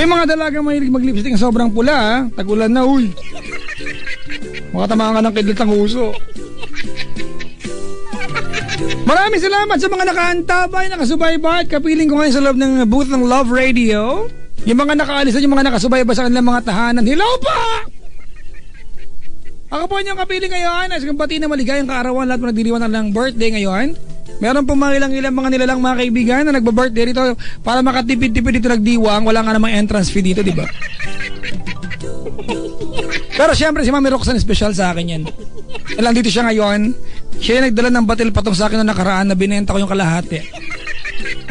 Mga dalaga mahilig mag-lipstick na sobrang pula, tag-ulan na, uy. Makatamaan ka ng kidlat ng uso. Maraming salamat sa mga nakaantabay, nakasubaybay at kapiling ko ngayon sa loob ng booth ng Love Radio. Yung mga nakaalisan, yung mga nakasubaybay sa kanilang mga tahanan. Hello pa! Ako po niyong kapiling ngayon. As kumpati na maligayang kaarawan, lahat mo nagdiriwan ng birthday ngayon. Meron pong mga ilang mga nilalang mga kaibigan na nagba-birthday dito para makatipid-tipid dito nagdiwang. Wala nga namang entrance fee dito, di ba? Pero syempre si Mami Roxanne special sa akin yan. Ilang dito siya ngayon. Siya yung nagdala ng batil patong sa akin noong nakaraan na binenta ko yung kalahati.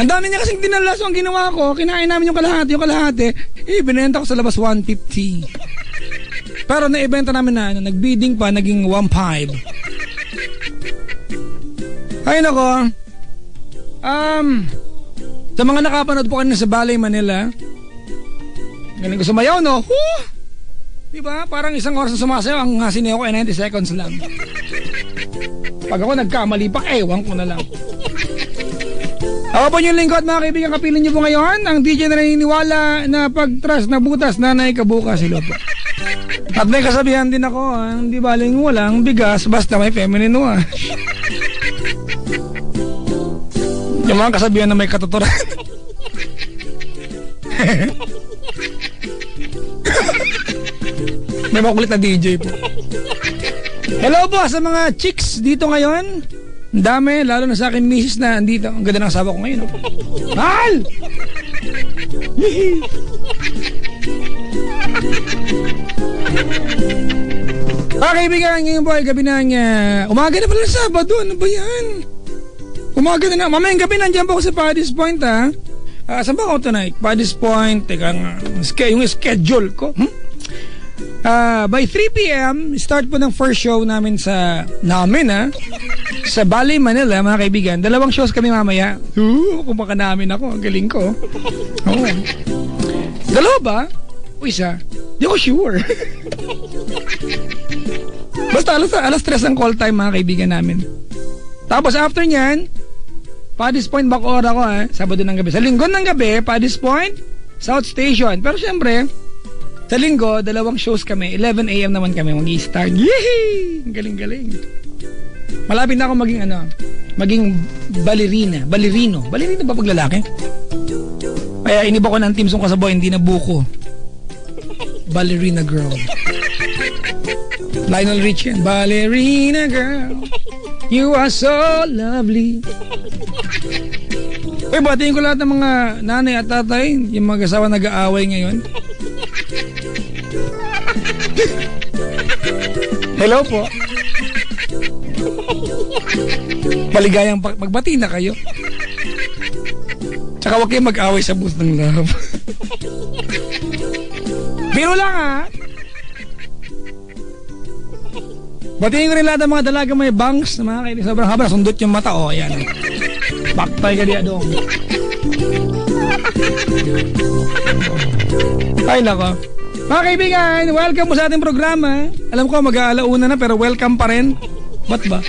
Ang dami niya kasing dinala, so ang ginawa ko, kinain namin yung kalahati, binenta ko sa labas 150. Pero naibenta namin na, nagbidding pa, naging 1.5. Ay nako, sa mga nakapanood po kanina sa Balay Manila, galing ko sumayaw, no? Diba? Parang isang oras na sumasayaw, ang sinayaw ko ay 90 seconds lang. Pag ako nagkamali pa, ewan ko na lang. Ako po yung lingkod, mga kaibigan, kapilin niyo po ngayon, ang DJ na naniniwala na pag-trust na butas, nanay kabukas, sila po. At may kasabihan din ako, hindi baling walang bigas, basta may feminine wash. Yung mga kasabihan na may katuturan. May makulit na DJ po. Hello po sa mga chicks dito ngayon. Ang dami, lalo na sa akin misis na andito. Ang ganda ng asawa ko ngayon. Mahal! Mga kaibigan, ngayon po ay gabi ng umaga na pala sa Sabado. Ano ba yan? Umaga na. Mamayang gabi nandiyan po ako sa Paddy's Point, ha? Saan ba ako tonight? Paddy's Point. Teka nga. Yung schedule ko. By 3 p.m. start po ng first show namin sa sa Balay Manila, mga kaibigan. 2 shows kami mamaya. Kumaka namin ako. Ang galing ko. Oo. 2 ba? O isa? Di ako sure. Basta alas 3 ang call time, mga kaibigan namin. Tapos after nyan, Paddy's Point back ako, ha? Sabado ng gabi. Sa Linggo ng gabi, Paddy's Point, South Station. Pero syempre, sa Linggo, 2 shows kami. 11 a.m. naman kami mag-i-start. Yehey! Galing-galing. Malapit na ako maging ballerina. Ballerino ba pag lalaki? Kaya iniba ko ng Team Song Kasaboy, hindi na buko. Ballerina girl. Lionel Richie yan. Ballerina girl, you are so lovely. Uy, batiin ko lahat ng mga nanay at tatay, yung mag-asawa nag-aaway ngayon. Hello po. Maligayang magbati na kayo. Tsaka huwag kayong mag-away sa booth ng love. Biro lang, ha? Batiin ko rin lahat ng mga dalaga may bangs na mga kaibigan. Sobrang haba, sundot yung mata. O, ayan. Baktay ka diya doon. Ay, nako. Mga kaibigan, welcome po sa ating programa. Alam ko, mag-aalauna na pero welcome pa rin. Ba't ba?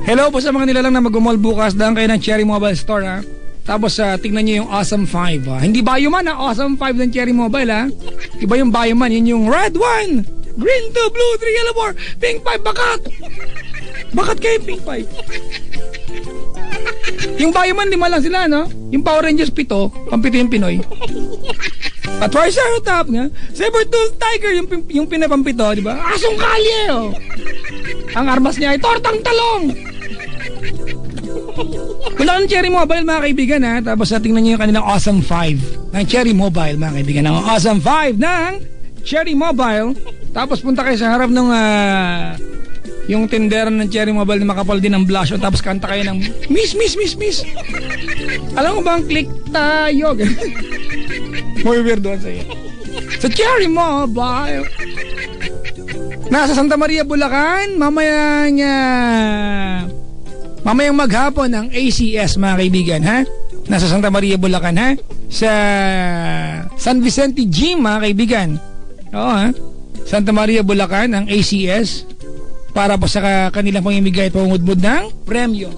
Hello po sa mga nilalang na mag-mall bukas. Daan kayo ng Cherry Mobile Store, ha? Tapos tingnan nyo yung Awesome 5, ha? Hindi Bioman, ha? Awesome 5 ng Cherry Mobile, ha? Iba yung Bioman, yun yung Red 1, Green 2, Blue 3, Yellow 4, Pink 5, bakat! Bakat kayo Pink 5? Yung Bioman, 5 lang sila, no? Yung Power Rangers 7, pampito yung Pinoy. At Triceratops nga, Sabertooth Tiger, yung pinapampito, di ba? Asong kalye, oh! Ang armas niya ay tortang talong! Wala ng Cherry Mobile, mga kaibigan, ha? Tapos tingnan nyo yung kanilang Awesome 5 ng Cherry Mobile, mga kaibigan. Ang Awesome 5 ng Cherry Mobile. Tapos punta kayo sa harap ng yung tindera ng Cherry Mobile na makapal din ng blush. Tapos kanta kayo ng Miss. Alam mo bang click tayo? Muy weird doon sa iyo. Sa Cherry Mobile. Nasa Santa Maria, Bulacan. Mamaya Mamayang maghapon ng ACS mga kaibigan, ha? Nasa Santa Maria, Bulacan, ha? Sa San Vicente Gym mga kaibigan. Oo, ha? Santa Maria, Bulacan, ang ACS para po sa kanilang pamimigay at pangungudmud ng premyo.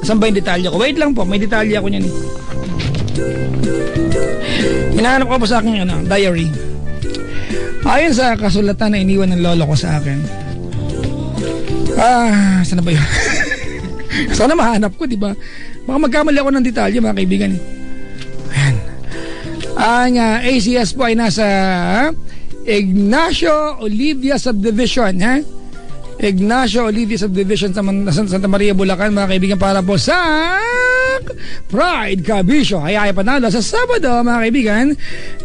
Saan ba yung detalye ko? Wait lang po, may detalye ako niyan. Hinahanap ko po sa aking diary. Ayon sa kasulatan na iniwan ng lolo ko sa akin. Saan na ba yun? Sana mahanap ko, di ba? Baka magkamali ako ng detalye mga kaibigan. Ayan. Ang ACS po ay nasa Ignacio Olivia Subdivision, ha? Ignacio Olivia Subdivision sa Santa Maria, Bulacan mga kaibigan, para po sa Pride Cabisyo. Ay panalo sa Sabado mga kaibigan.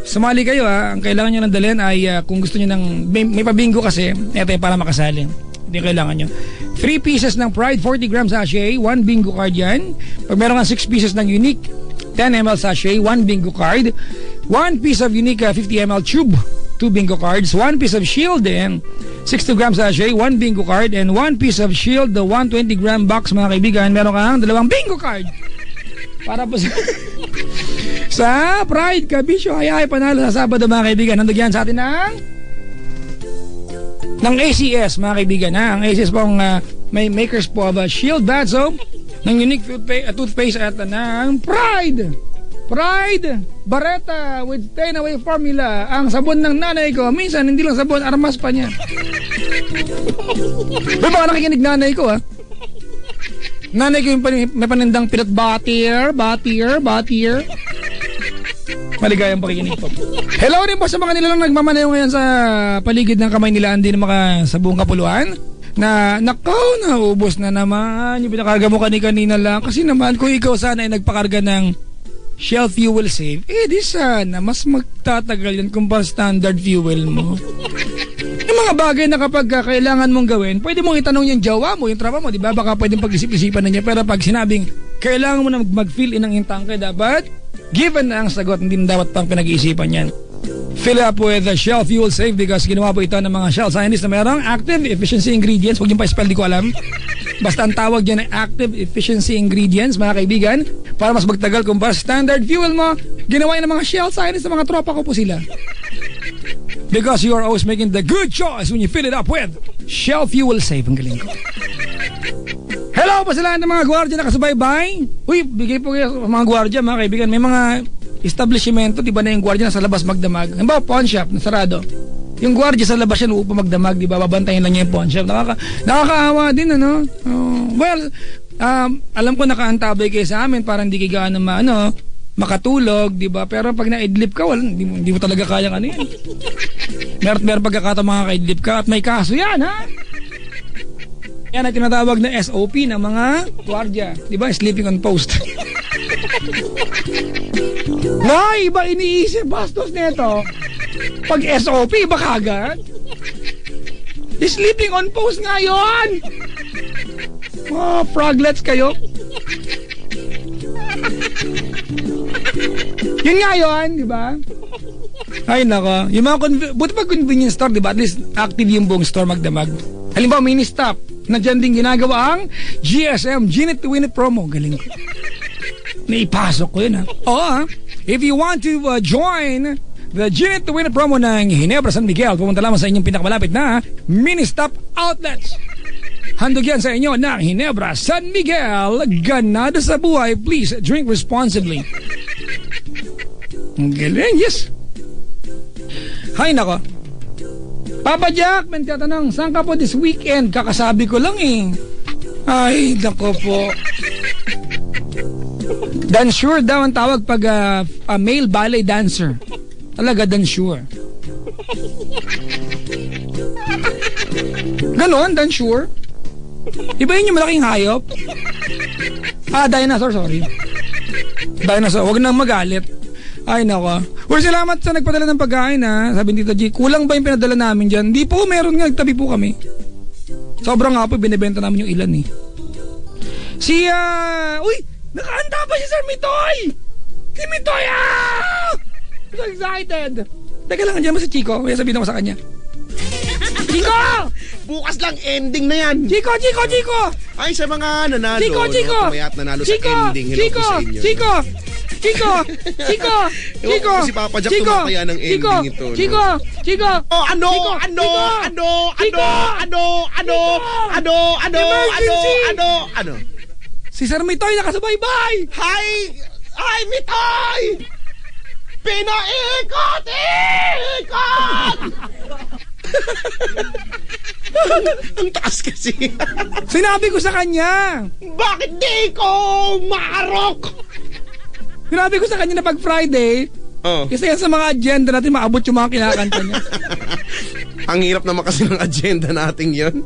Sumali kayo, ha. Ang kailangan nyo ng dalhin ay kung gusto nyo ng may pabingo kasi, eto yung para makasali. Hindi kailangan nyo 3 pieces ng Pride 40 grams sachet, 1 bingo card yan. Pag meron ka 6 pieces ng Unique 10 ml sachet, 1 bingo card, 1 piece of Unique 50 ml tube, 2 bingo cards, 1 piece of Shield and 60 grams sachet, 1 bingo card, and 1 piece of Shield, the 120 gram box mga kaibigan. Meron kang 2 bingo card para po sa Pride Cabisyo. Ay panalo sa Sabado mga kaibigan. Nandagyan sa atin ng ACS mga kaibigan, ha? Ang ACS po ang may makers po of Shield Bath Soap, ng Unique toothpaste at ng Pride Bareta with Stay Away formula. Ang sabon ng nanay ko, minsan hindi lang sabon, armas pa niya. May baka nakikinig nanay ko, ha? Nanay ko yung may panindang pinat butter. Maligayang pakikinig po. Hello rin po sa mga nilalang nagmamaneho ngayon sa paligid ng kamay nila, hindi na sa buong kapuluan. Nakaw, naubos na naman yung pinakarga mo kanina lang. Kasi naman kung ikaw sana ay nagpakarga ng Shell Fuel Save, di sana mas magtatagal yan kumpara standard fuel mo. Yung mga bagay na kapag kailangan mong gawin, pwede mong itanong yung jowa mo, yung trabaho mo, di ba? Baka pwedeng pag-isip-isipan na niya. Pero pag sinabing kailangan mo na mag-fill in ng tangke, dapat given na ang sagot, hindi na dapat pang pinag-iisipan yan. Fill up with the Shell Fuel Save because ginawa po ito ng mga Shell scientists na mayroong active efficiency ingredients. Huwag yung pa-spell, di ko alam. Basta ang tawag dyan ay active efficiency ingredients mga kaibigan, para mas magtagal kumpara standard fuel mo. Ginawa ng mga Shell scientists na mga tropa ko po sila. Because you are always making the good choice when you fill it up with Shell Fuel Save. Ang galing ko. Hello pa sa lahat ng mga gwardiya na kasubaybay. Uy, bigay po kayo mga gwardiya mga kaibigan. May mga establishmento, di ba na yung gwardiya nasa labas magdamag. Halimbawa, pawn shop, nasarado. Yung gwardiya sa labas yan upang magdamag, di ba? Babantayin lang niya yung pawn shop. Nakakaawa din, ano? Alam ko nakaantabay kayo sa amin para hindi kayo gaano makatulog, di ba? Pero pag na-idlip ka, hindi mo talaga kayang yan. Meron pagkakataon mga ka-idlip ka at may kaso yan, ha? Yan ay tinatawag na SOP ng mga gwardiya. Di ba? Sleeping on post. Iba iniisip bastos nito. Pag SOP, iba kagad. Sleeping on post nga yun. Froglets kayo. Yun nga yun, di ba? Ay nako, yung mga buti pag convenience store, di ba? At least active yung buong store magdamag. Halimbawa, mini stop. Nandiyan din ginagawa ang GSM, Ginit to Win It promo. Galing ko. Naipasok ko yun, ha? Oo, ha? If you want to join the Ginit to Win It promo ng Ginebra San Miguel, pumunta lamang sa inyong pinakamalapit na mini stop outlets. Handog yan sa inyo ng Ginebra San Miguel. Ganado sa buhay. Please drink responsibly. Ang galing, yes. Hay nako. Papa Jack, may tatanong, saan ka po this weekend? Kakasabi ko lang eh. Ay, nako po. Dansure daw ang tawag pag male ballet dancer. Talaga dansure. Ganon, dansure. Iba yun yung malaking hayop. Dinosaur, sorry. Dinosaur, wag nang magalit. Ay nako. Well, salamat sa nagpadala ng pagkain, ha. Sabi ni Tito G, kulang ba yung pinadala namin dyan? Di po, meron nga, nagtabi po kami. Sobrang nga po, binibenta namin yung ilan eh. Uy, nakahanda pa si Sir Mitoy! Si Mitoy, So excited! Teka lang, andyan mo si Chico, kaya sabihin ako sa kanya. Chico! Bukas lang, ending na yan. Chico! Ay, sa mga nanalo. Chico! Tumayat nanalo sa ending. Hello po sa inyo. Chico! Ewan ko si Papa Jack tumataya ng ending ito. No? Chico! Oh, ano? Si Sir Mitoy nakasubaybay! Hi, Mitoy! Pinaikot! Ang taas kasi. Sinabi ko sa kanya! Bakit di ko maarok? Sinabi ko sa kanya na pag Friday, kasi yan sa mga agenda natin, maabot yung mga kinakanta niya. Ang hirap naman kasi ng agenda natin yon.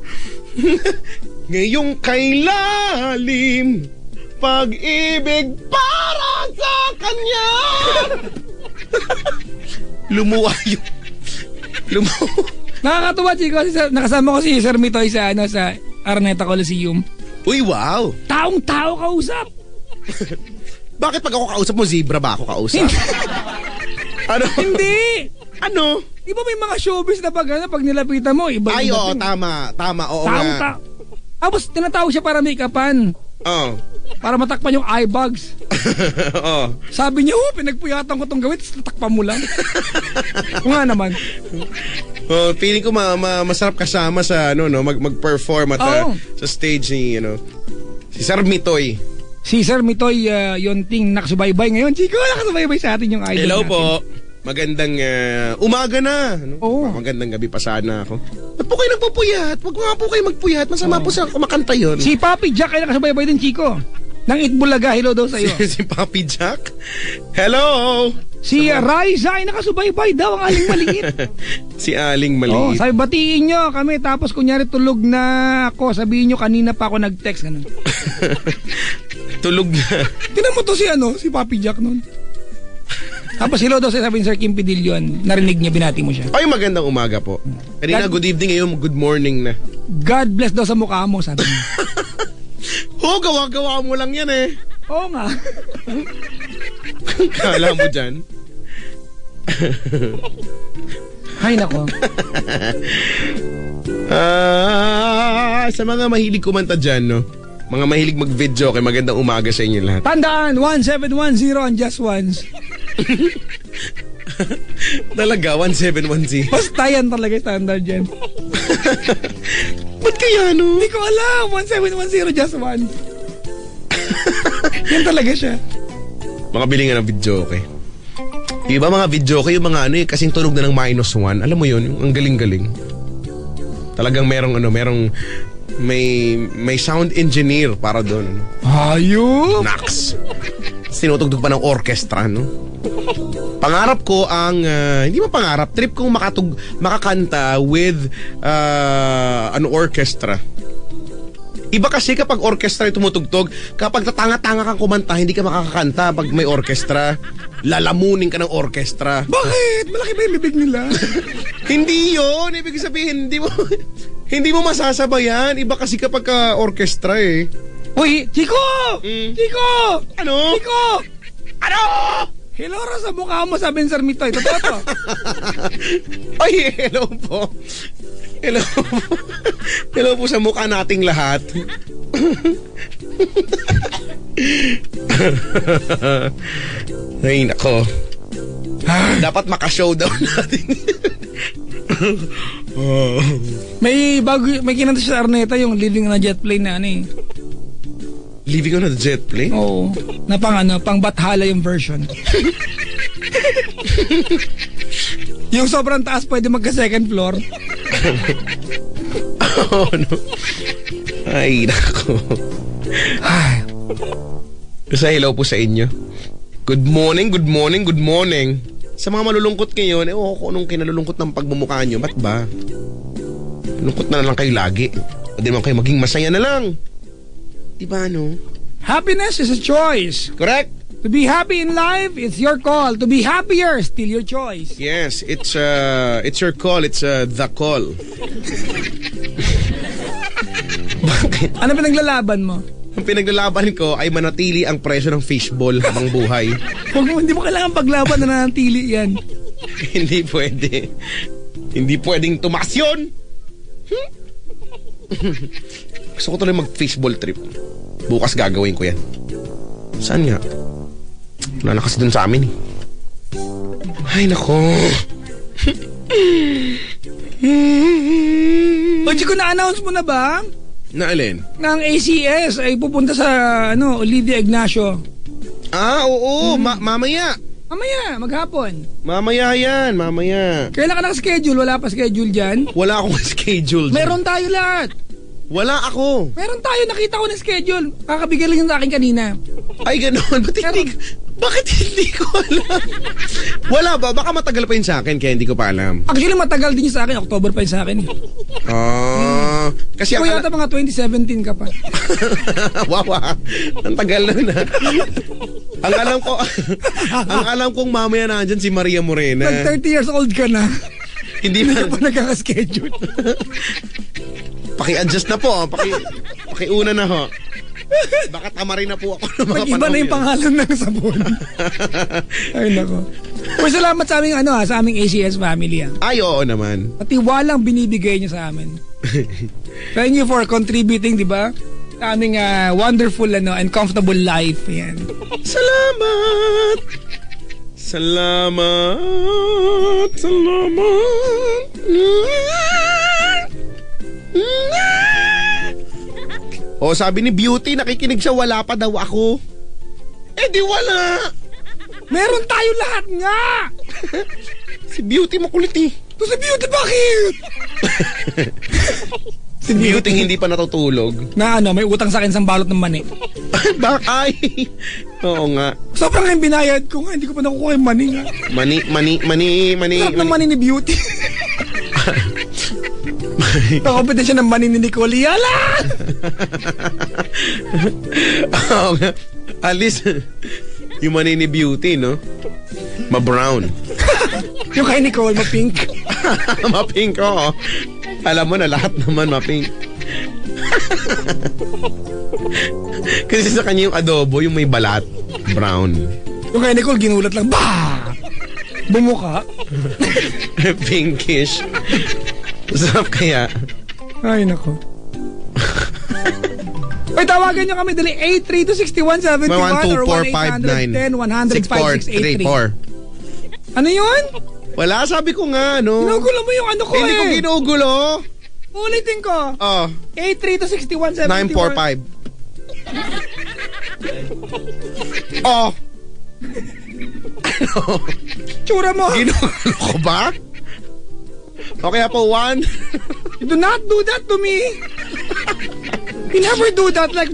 Ngayong kailalim, pag-ibig para sa kanya. Lumuwa yung... Nakakatuwa, Chico, kasi nakasama ko si Sir Mitoy sa Araneta Coliseum. Uy, wow! Taong-tao kausap! Bakit pag ako kausap mo, zebra ba ako kausap? Ano? Hindi! Ano? Di ba may mga showbiz na pag nilapitan mo, iba ay, oo, tama, oo nga. Tapos tinatawag siya para make-upan. Oo. Para matakpan yung eye bags. Oo. Sabi niya, pinagpuyatan ko tong gawin, tatakpan mo lang. Kung nga naman. Oh, feeling ko masarap kasama sa mag-perform at sa stage ni si Sir Mitoy. Si Sir Mitoy Yonting nakasubaybay ngayon. Chico, nakasubaybay sa atin yung idol. Hello natin. po. Magandang umaga na. Oo. Magandang gabi pa sana ako. Ba't po kayo nagpupuyat? Huwag nga po kayo magpuyat. Masama po sa kumakanta yun. Si Papi Jack ay nakasubaybay din, Chico. Nang Itbulaga, hello daw sa'yo. Si Papi Jack? Hello! Si Raisa ay nakasubaybay daw, ang aling maliit. Si Aling Maliit. Sabi, batiin nyo kami, tapos kunyari tulog na ako, sabihin nyo kanina pa ako nag-text. Ganun. Tulog na. Tinan mo to si Papi Jack nun. Tapos hello daw sa sabi ni Sir Kim Pidillion, narinig niya, binati mo siya. Ay, magandang umaga po. Kanina good evening, ngayon good morning na. God bless daw sa mukha mo, sabi niya. Gawa-gawa mo lang yan eh. Oo nga. Kala mo dyan? Ay, nako. Sa mga mahilig kumanta dyan, no? Mga mahilig mag-video, kay magandang umaga sa inyo lahat. Tandaan, 1710 on Just Once. Talaga, 1710. Basta yan talaga standard dyan. Ba't kaya, no? Hindi ko alam, 1710 Just Once. Yan talaga siya. Mga bilingan ng video, okay? Diba mga video kayo, yung mga kasing tunog na ng -1. Alam mo yun, ang galing-galing. Talagang merong may sound engineer para doon. Ayun! Nax! Sinutugtog pa ng orchestra, no? Pangarap ko hindi mo pangarap, trip kong makakanta with an orchestra. Iba kasi kapag orchestra yung tumutugtog, kapag tatanga-tanga kang kumanta, hindi ka makakakanta pag may orchestra. Lalamunin ka ng orchestra. Bakit? Malaki ba yung bibig nila? Hindi yun. Ibig sabihin, hindi mo masasabayan. Iba kasi kapag orchestra eh. Uy, Chico! Chico! Ano? Chico! Ano? Hilora sa mukha mo, sabi ni Sir Mitoy. Totoo to. Ay, hello po. Hello po. Hello po sa mukha nating lahat. Ay, nako. Dapat maka-showdown natin. May kinanta siya sa Arneta, yung Living on a Jet Plane na Living on a Jet Plane? Oo. Na pang Bathala yung version. Yung sobrang taas, pwede magka-second floor. Oh, no. Ay, nako. Sa hello po sa inyo. Good morning. Sa mga malulungkot ngayon, kung anong kinalulungkot ng pagmumukha nyo. Ba't ba? Lungkot na lang kayo lagi. Pwede naman kayo maging masaya na lang. Diba, no? Happiness is a choice. Correct. To be happy in life, it's your call. To be happier, still your choice. Yes, it's your call. It's the call. Bakit? Ano pinaglalaban mo? Ang pinaglalaban ko ay manatili ang presyo ng fishball habang buhay. Hindi mo kailangan paglaban na nanatili yan. Hindi pwede. Hindi pwedeng tumaas yun. Gusto ko tuloy mag-fishball trip. Bukas gagawin ko yan. Saan nga? Wala na kasi dun sa amin eh. Ay, nako. O, Chico, na-announce mo na ba? Na alin? Na ang ACS ay pupunta sa, Olivia Ignacio. Ah, oo. Mamaya. Mamaya, maghapon. Mamaya yan, mamaya. Kailan ka naka-schedule? Wala pa schedule dyan? Wala akong schedule. Meron tayo lahat. Wala ako. Meron tayo, nakita ko ng schedule. Kakabigay lang yun sa akin kanina. Ay, ganoon. Bakit hindi ko alam? Wala ba? Baka matagal pa yun sa akin, kaya hindi ko pa alam. Actually, matagal din yun sa akin. October pa yun sa akin. Kasi Ikaw yata mga 2017 ka pa. Wow, ang tagal na. Ang alam kong mamaya na andyan si Maria Morena. Pag 30 years old ka na, Hindi ka pa nagkaka-schedule. Paki-adjust na po. Paki-una na ho. Baka tamarin na po ako ng mga Nag-iba na yung pangalan ng sabon. Ay, nako. Pero salamat sa aming, sa aming ACS family. Ay, oo naman. Pati walang binibigay niyo sa amin. Thank you for contributing, di ba? Sa aming wonderful and comfortable life. Yan. Salamat! Salamat! O, sabi ni Beauty, nakikinig siya, wala pa daw ako. Eh, di wala. Meron tayo lahat nga! Si Beauty makulit eh. To si Beauty, bakit? Si Beauty hindi pa natutulog. Na may utang sa akin sa balot ng mani. Bakay. Oo nga. Sobrang yung binayad ko nga, hindi ko pa nakukuha yung mani nga. Mani. Sarap ng mani ni Beauty. Kakompetensya ng mani ni Nicole. Yala! Oo nga. At least, yung mani ni Beauty, no? Ma-brown. Yung kay Nicole, ma-pink. Ma-pink, oo. Alam mo na, lahat naman ma-pink. Kasi sa kanya yung adobo, yung may balat, brown. Yung kay Nicole, ginulat lang. Bah! Bumuka. Pinkish. Sarap kaya. Ay, nako. Ay, tawagan nyo kami dali 832-6171 or 1-800-10-105-683. Ano yun? Wala, sabi ko nga, no? Ginugulo mo yung ano ko Hindi ko ginugulo. Ulitin ko. Oh. 832-6171. 945. Oh. Tsura mo. Ginugulo ko ba? Okay po, 1. Do not do that to me. You never do that like...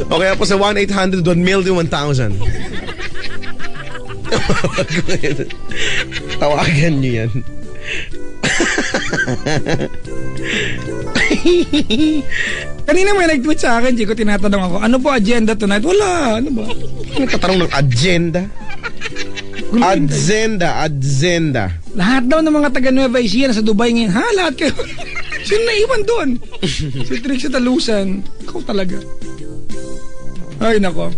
Okay po sa 1-800-1,000,000. Tawagan nyo yan. Kanina may nag-tweet sa akin, Chico, tinatanong ako, ano po agenda tonight? Wala, ano ba? Nagtatanong ng agenda. Agenda. Lahat daw ng mga taga Nueva Ecija nasa Dubai ngayon. Ha? Lahat kayo? Sino naiwan doon? Si Trixie Talusan. Ikaw talaga. Ay, nako.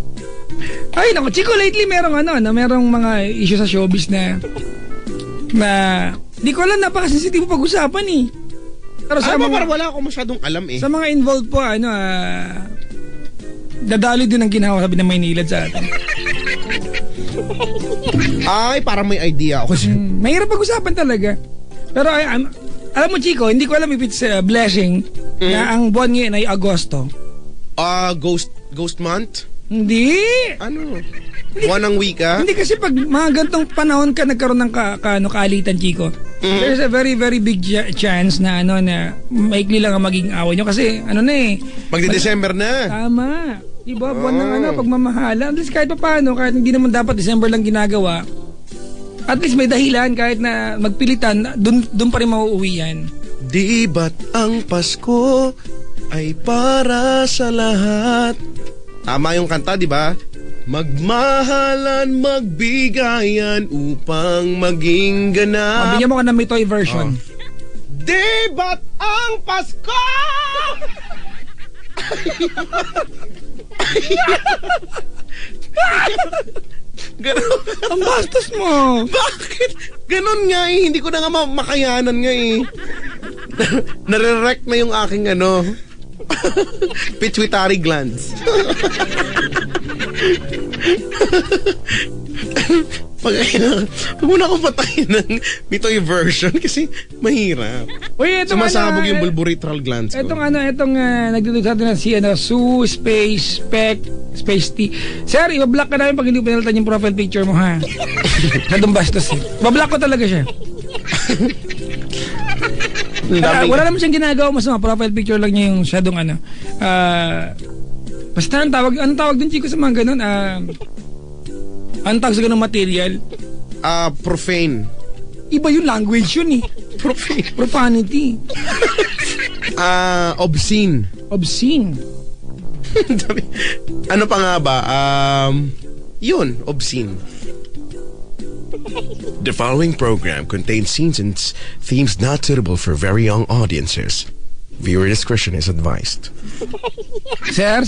Chico, lately merong merong mga issue sa showbiz na di ko alam, napaka-sensitive pag-usapan eh. Pero sa wala akong masyadong alam eh. Sa mga involved po, dadali din ang ginawa, sabi ng Maynilad sa atin. Ay, parang may idea ako. Mahirap pag-usapan talaga. Pero alam mo, Chico, hindi ko alam if it's a blessing na ang buwan ngayon ay Agosto. Ghost month? Hindi. Ano? Buwan ng wika? Hindi kasi pag mga gantong panahon ka nagkaroon ng kaalitan, Chico. There's a very, very big chance na na maikli lang ang maging away nyo. Kasi Magdi-December na. Tama. Diba? Buwan ng pagmamahala. At least kahit pa paano, kahit hindi naman dapat December lang ginagawa, at least may dahilan kahit na magpilitan, dun pa rin mauuwi yan. Di ba't ang Pasko ay para sa lahat? Tama yung kanta, di ba? Magmahalan, magbigayan upang maging ganap. Mabigyan mo ka ng Mitoy version. Di ba't ang Pasko? Ganon. Ang bastos mo. Bakit? Ganon nga eh. Hindi ko na nga makayanan nga eh. Nare-wreck na yung aking pituitary glands. Pag muna akong patayin ng Mitoy version kasi mahirap. Uy, itong Sumasabog yung bulboretral glands ko. Itong nagdudug sa atin na si Sue Space T. Sir, ibablock ka namin pag hindi pinalitan yung profile picture mo, ha? Nadong bastos eh. Ibablock ko talaga siya. Wala naman siyang ginagawa masama. Profile picture lang niya yung shadow basta anong tawag dun, Chico, sa mga ganun? Anong tawag sa ganun material? Profane. Iba yung language yun eh. Profane. Profanity. Obscene. Obscene. Ano pa nga ba? Yun, obscene. The following program contains scenes and themes not suitable for very young audiences. Viewer discretion is advised. Sir?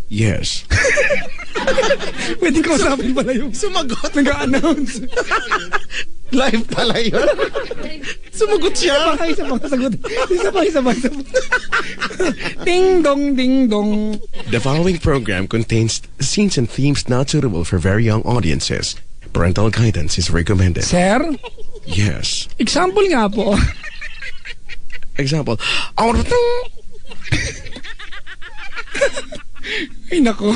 Yes. Pwede kausapin pala yung Sumagot. nag-a-announce. Live pala yun. Sumagot siya. Isa pa. Ding dong, ding dong. The following program contains scenes and themes not suitable for very young audiences. Parental guidance is recommended. Sir? Yes. Example nga po. Example. Ay, nako.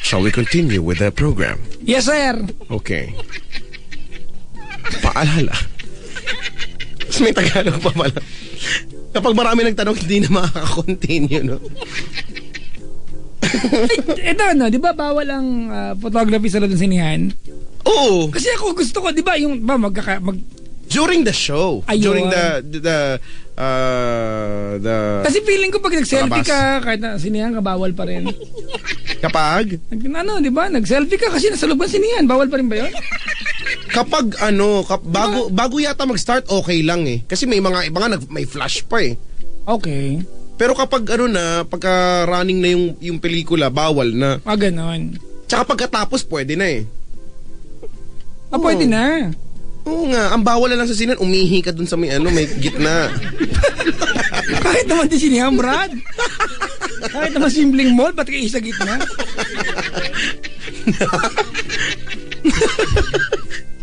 Shall we continue with the program? Yes, sir. Okay. Paalala. Mas may Tagalog pa pala. Kapag marami nagtanong, hindi na makaka-continue, no? Ito, di ba bawal ang photography sa loob ng sinihan? Oo. Kasi ako gusto ko, di ba, yung During the show. Ayun. During the Kasi feeling ko pag nag-selfie Palabas. ka, kahit na sinihan ka, bawal pa rin. Kapag? Di ba? Nag-selfie ka kasi nasa loob ng sinihan, bawal pa rin ba yun? Kapag bago yata mag-start, okay lang eh. Kasi may mga iba nga may flash pa eh. Okay. Pero kapag pagka running na yung pelikula, bawal na. Ganon. Tsaka pagkatapos, pwede na eh. Pwede na. Oo nga, ang bawal na lang sa sinan, umihi ka dun sa may gitna. Kahit naman di sinihan, Brad. Kahit naman simpleng mall, ba't kayo sa gitna?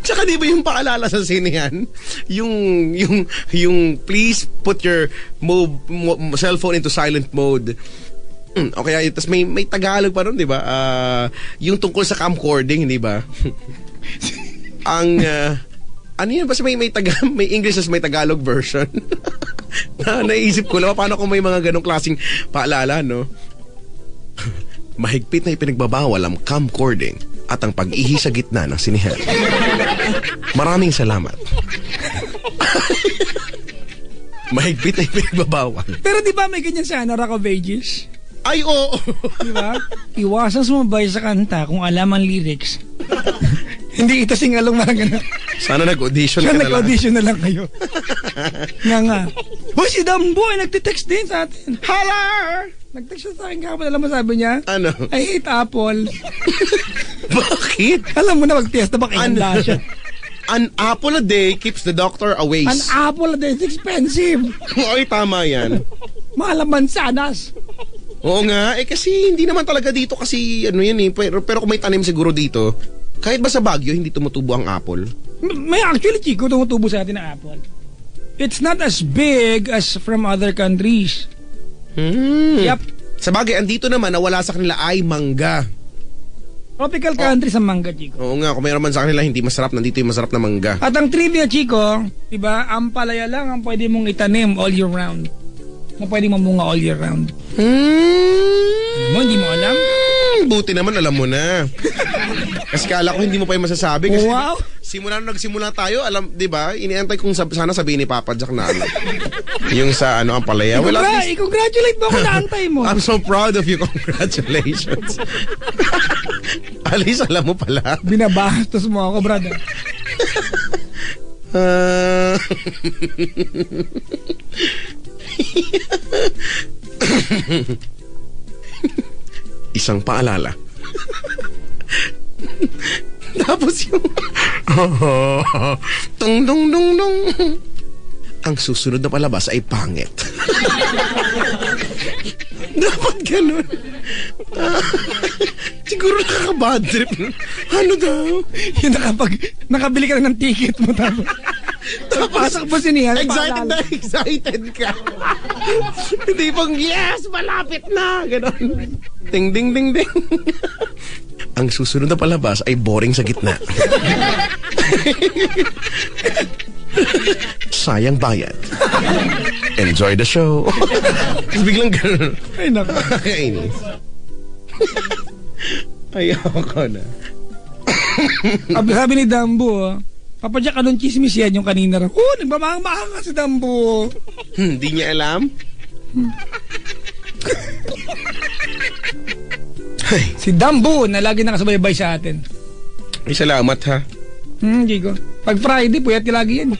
Tsaka di ba yung paalala sa sinihan? Yung please put your cellphone into silent mode. Okay, tapos may Tagalog pa ron, di ba? Yung tungkol sa camcording, di ba? Ano yun? Basta may English as may Tagalog version. Naisip ko lang, paano kung may mga ganong klaseng paalala, no? Mahigpit na ipinagbabawal ang camcording at ang pag-ihi sa gitna ng sinihan. Maraming salamat. Mahigpit na ipinagbabawal. Pero di ba may ganyan sa Rock of Ages? Ay, oo. Di ba? Iwasan sumabay sa kanta kung alam ang lyrics. Hindi ito singalong na gano'n. Sana nag-audition ka na lang. Nag-audition na lang kayo. nga. Hoy, si Dambo ay nagtitext din sa atin. Hala! Nagtext siya sa akin kahapon. Alam mo sabi niya? Ano? I hate Apple. Bakit? Alam mo na mag-test na baka ihanda siya. An apple a day keeps the doctor away. An apple a day is expensive. Ay, tama yan. Malaman sanas. Oo nga, kasi hindi naman talaga dito kasi yan eh. Pero kung may tanim siguro dito, kahit ba sa Baguio, hindi tumutubo ang apple? May actually, Chico, tumutubo sa atin ang apple. It's not as big as from other countries. Yep. Sa bagay, andito naman na wala sa kanila ay mangga. Tropical countries ang mangga, Chico. Oo nga, kung mayroon man sa kanila hindi masarap, nandito yung masarap na mangga. At ang trivia, Chico, diba, ang palaya lang ang pwede mong itanim all year round. Na pwede mamunga all year round. Hindi mo alam? Buti naman, alam mo na. Kasi kala ko hindi mo pa yung masasabi. Kasi wow! Nagsimula tayo, alam, di ba? Iniantay kong sana sabihin ni Papa Jack na yung sa ang palaya. Well, i-congratulate mo ako na antay mo. I'm so proud of you. Congratulations. Alice, alam mo pala. Binabastos mo ako, brother. Isang paalala. Tapos yung... Tung dong dong dong. Ang susunod na palabas ay pangit. Dapat ganun. Siguro nakaka-bad trip. Ano daw? Yung nakabili ka na ng ticket mo tapos pasok mo sinihan. Excited na excited ka. Hindi pang, yes, malapit na. Ganon. Ding, ding, ding, ding. Ang susunod na palabas ay boring sa gitna. Sayang bayad. Enjoy the show. Tapos biglang gano'n. Ay, naku. Nakakainis. Ayoko na. Sabi ni Dambo, papadyak ka doon chismis yan yung kanina raw. Nagmamahang-mahang ka si Dambo. Hindi niya alam? Si Dambo na lagi nakasubaybay sa atin. Ay, salamat ha. Hindi ko. Pag Friday, puyat ka lagi yan.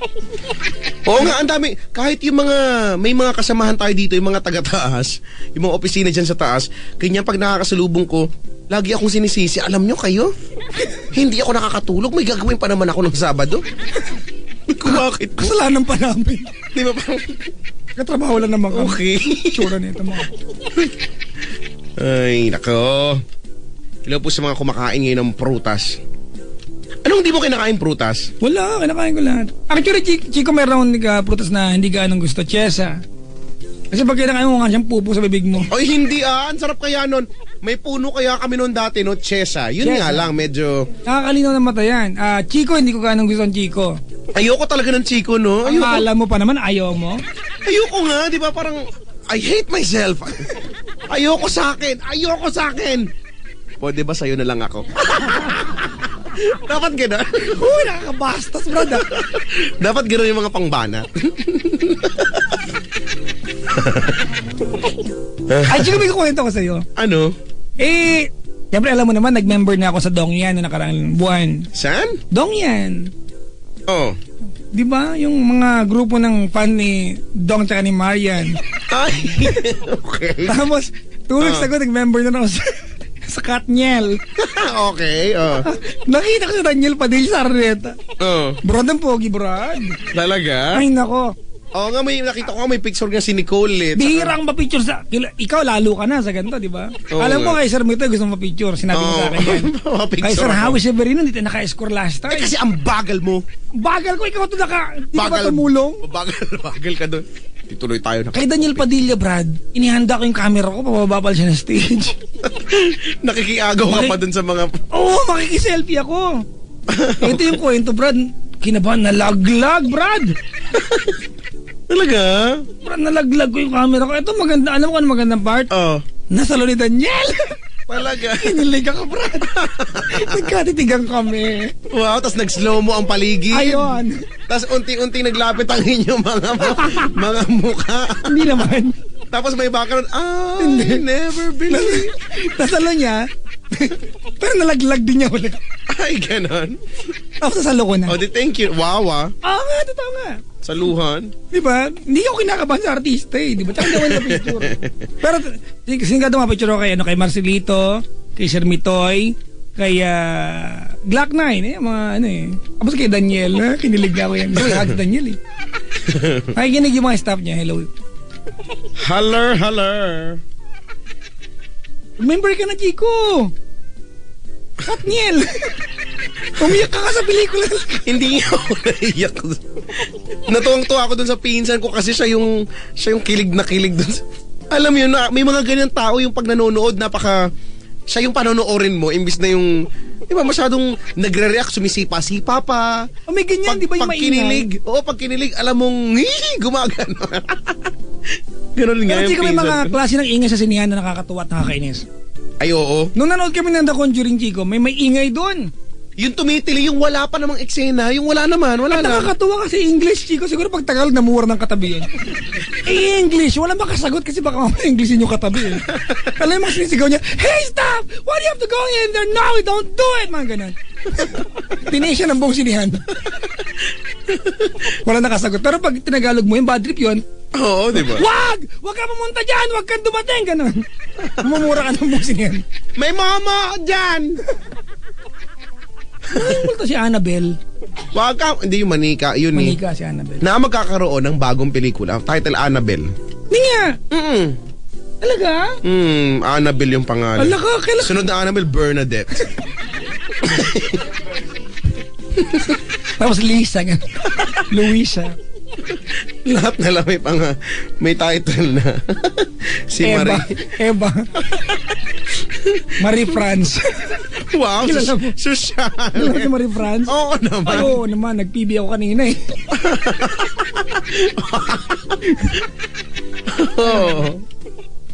Oo nga, ang dami. Kahit yung mga, may mga kasamahan tayo dito, yung mga taga-taas, yung mga opisina dyan sa taas, kanya pag nakakasalubong ko, lagi akong sinisisi. Alam nyo kayo? Hindi ako nakakatulog. May gagawin pa naman ako ng Sabado. Bakit? Kasalanan pa namin. Di ba parang... Katrabaho lang naman kami. Okay. Tsura nito mga. Ay, nako. Hello po sa mga kumakain ngayon ng prutas. Anong di mo kinakain prutas? Wala, kinakain ko lahat. Actually, Chico, meron ka prutas na hindi ka anong gusto. Chesa. Kasi pag kinakain mo nga siyang pupo sa bibig mo. Ay, hindi ah. Ang sarap kaya nun. May puno kaya kami noon dati, no? Chesa. Yun Chesa. nga lang, medyo... Nakakalinaw ng mata yan. Chico, hindi ko ka anong gusto ng Chico. Ayoko talaga ng Chico, no? Ang Ayoko. alam mo pa naman, ayaw mo. Ayoko nga, di ba? Parang, I hate myself. Ayoko sa akin. Ayoko sa akin. Pwede ba sa'yo na lang ako? Dapat gano'n. Uy, nakakabastos, brother. Dapat gano'n yung mga pangbana. Ay, Chico, may kukwento ko sa'yo. Ano? Siyempre alam mo naman, nag-member na ako sa Dongyan na nakarang buwan. Saan? Dongyan. Oh. Di ba? Yung mga grupo ng fan ni Dong tsaka ni Marian. Ay, okay. Tapos, 2 weeks ago, nag-member na ako sa Katniel. Okay, oh. Nakita ko si Daniel Padilla sa Araneta. Oh. Brad ang pogi, Brad. Talaga? Ay, nako. Oo nga, nakita ko nga may picture nga si Nicole. Bihirang mapicture sa... Ikaw, lalo ka na sa ganito, di ba? Oo Alam mo nga. kay Sir Mito, gusto mo mapicture. Sinabi mo sa akin yan. Kay Sir Howie Severino, hindi tayo naka-score last time. Kasi ang bagal mo. Bagal ko, ikaw ito Di ka ba tumulong? Bagal ka doon. Ituloy tayo na. Kay Daniel Padilla, Brad, inihanda ko yung camera ko, pababa siya ng stage. Nakikiagaw ka pa doon sa mga... Oo, makikiselfie ako. Ito yung kwento, Brad. Kinabahan, nalaglag, Brad. Talaga? Brad, nalaglag ko yung camera ko. Ito maganda, alam mo kung ano magandang part? Oh. Nasa lo ni Daniel. Talaga? Kinilig ako, Brad. Nagkatitigang kami. Wow, tas nag-slow mo ang paligid. Ayun. Tas unti-unti naglapit ang inyong mga mukha. Hindi naman. Tapos may background, I never believe. Nasalo niya. Pero nalaglag din niya ulit. Ay, ganon. Tapos nasalo ko na. Oh, thank you. Wow, ah. Oo nga, totoo nga. Saluhan. Di ba? Hindi ako kinakabahan sa artista eh. Di ba? Tsaka naman na picture. Pero singkado mga picture ko kay Marcelito, kay Sir Mitoy, kay Glock 9 eh. Mga ano eh. Tapos kay Daniel. Kinilig na ako yan. Gusto ko yung Daniel eh. Nakikinig yung mga staff niya. Hello. Haller. Remember ka na, Chico. Katniel. Umiyak ka sa pelikula. Hindi ako naiyak. Natuwang-tuwa ako dun sa pinsan ko kasi siya yung kilig na kilig dun. Alam mo yun, may mga ganyan tao yung pag nanonood, siya yung panonoorin mo, imbis na yung, di ba, masyadong nagre-react, sumisipa-sipa pa. O may ganyan, di ba yung maingay? Pag kinilig, alam mong, gumagano. Ganon nga Pero yung Chico, may pinsan mga ko. klase ng ingay sa sinihan na nakakatuwa at nakakainis. Ay, oo. Nung nanood kami ng The Conjuring, Chico, may ingay doon. Yung tumitili, yung wala pa namang eksena, yung wala naman, wala At lang. nakakatuwa kasi English, Chico. Siguro pag Tagalog, namura ng katabi yun. English, wala makasagot kasi baka mamaya Englishin yung katabi. Alam mo, sinisigaw niya, hey, stop! Why do you have to go in there? No, don't do it! Mga ganun. Tiniis siya ng buong sinihan. Wala nakasagot. Pero pag tinagalog mo, yung bad trip yun, Oo, di ba? wag! Wag ka pumunta dyan! Wag kang dumating! Ganun. Mumura ka ng buong sinihan. May mama dyan! Maraming multo si Annabelle. Wag ka, hindi yung manika, yun eh. Manika si Annabelle. Na magkakaroon ng bagong pelikula. Title Annabelle. Hindi nga. Mm. Talaga? Annabelle yung pangalan. Ala ka, kailan? Sunod na Annabelle, Bernadette. Tapos Lisa. Luisa. Lahat na lang may title na. Si Eva. Marie. Eva. Marie France. Wow, Kilala mo? social. Alam mo si Marie France? Oo naman. Ay, oo naman. Nag-PB ako kanina eh. Oh.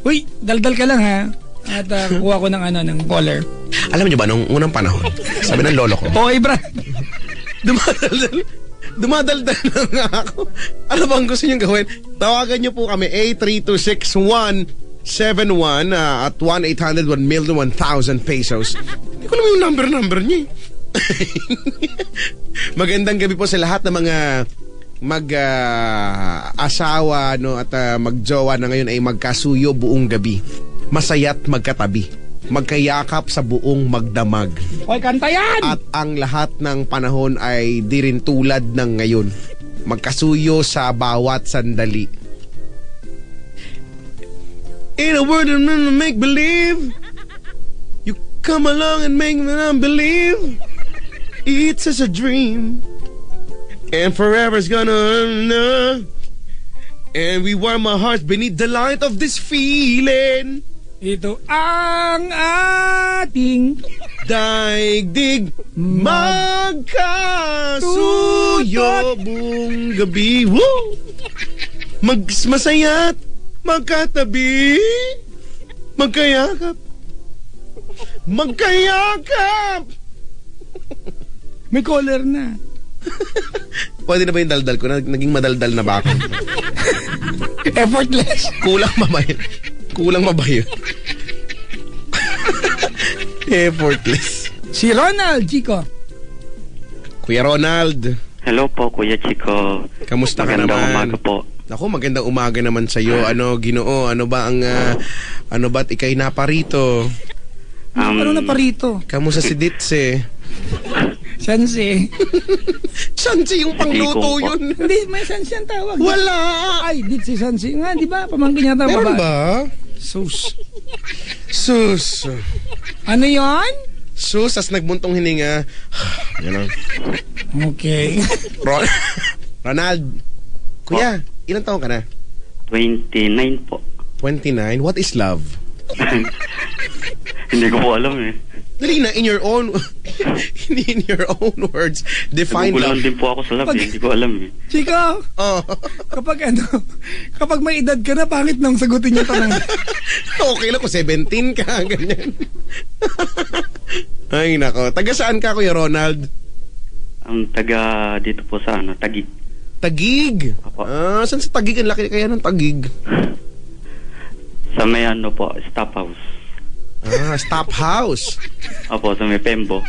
Uy, daldal ka lang ha. At kuha ko ng caller. Alam niyo ba, nung unang panahon, sabi ng lolo ko, Okay, Brad. dumadaldal na nga ako. Ano bang gusto niyong gawin? Tawagan niyo po kami, 8326171 at 1-800-1,000,000 pesos. Hindi ko alam yung number niya. Magandang gabi po sa lahat ng mga asawa no, at magjowa na ngayon ay magkasuyo buong gabi. Masaya't magkatabi. Magkayakap sa buong magdamag. Hoy, kanta yan! At ang lahat ng panahon ay di rin tulad ng ngayon. Magkasuyo sa bawat sandali. In a world of make-believe, you come along and make me believe it's just a dream. And forever's gonna and we warm our hearts beneath the light of this feeling. Ito ang ating daigdig magkasuyo buong gabi. Woo! Masaya't magkatabi. Magkayakap. Magkayakap. may caller na. Pwede na ba yung daldal ko? Naging madaldal na ba ako? Effortless. Kulang ba yun? Effortless. Si Ronald, Chico. Kuya Ronald. Hello po, Kuya Chico. Kamusta ka naman? Magandang umaga po. Ako, magandang umaga naman sa'yo. Ano, Ginoo? Ano ba ang... ano ba't ikay naparito? Ano na pa rito? Kamusta si Ditse? Sansi. Sansi yung pangluto Hindi ko po. yun. Hindi, may Sansi ang tawag. Wala! Ay, dit si Sansi. Nga, di ba? Pamangkin yata Meron babae. ba? Sus. Sus. Ano yon? Sus, as nagbuntong hininga. Yan lang. Okay. Ronald. Kuya, ilang taon ka na? 29 po. 29? What is love? Hindi ko po alam eh. Dali na, in your own words, define Nagugulan love. din po ako sa love eh. Hindi ko alam eh. Chico, Oh. kapag may edad ka na, pangit nang sagutin yung tanong. Okay lang kung 17 ka, ganyan. Ay, nako. Taga saan ka, Kuya Ronald? Ang taga dito po sa Taguig. Tagig. Apo. Saan sa Tagig? Ang laki kaya ng Tagig. Sa may po, Stop House. Stop House. Apo, sa may Pembo.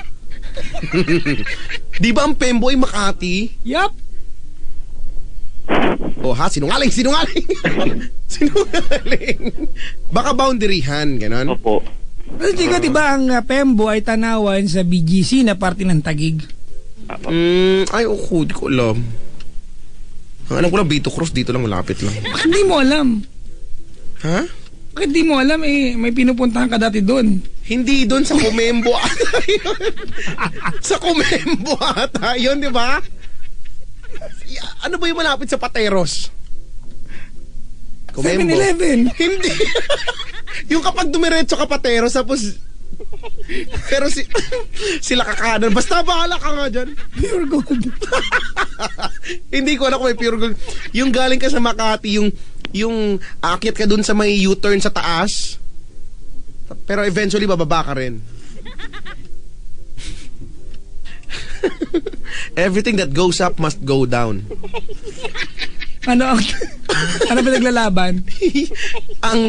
Di ba ang Pembo ay Makati? Yup. Oh ha, sinungaling. Sinungaling. Baka boundaryhan, ganon. Opo. Pero Chico, di ba ang Pembo ay tanawan sa BGC na parte ng Tagig? Apo. Ay, oku, di ko alam. Ang alam ko lang, Vito Cruz, dito lang, malapit lang. Bakit di mo alam? Ha? Bakit di mo alam may pinupuntahan ka dati doon? Hindi doon sa Kumembo ata yun. Sa Kumembo ata yun, di ba? Ano ba yung malapit sa Pateros? Kumembo. 7-Eleven. Hindi. Yung kapag dumiretso ka Pateros, tapos... Pero sila kakanan. Basta bahala ka nga dyan. Pure gold. Hindi ko alam kung may pure gold. Yung galing ka sa Makati, yung aakyat ka dun sa may U-turn sa taas. Pero eventually bababa ka rin. Everything that goes up must go down. Ano pinaglalaban? Ang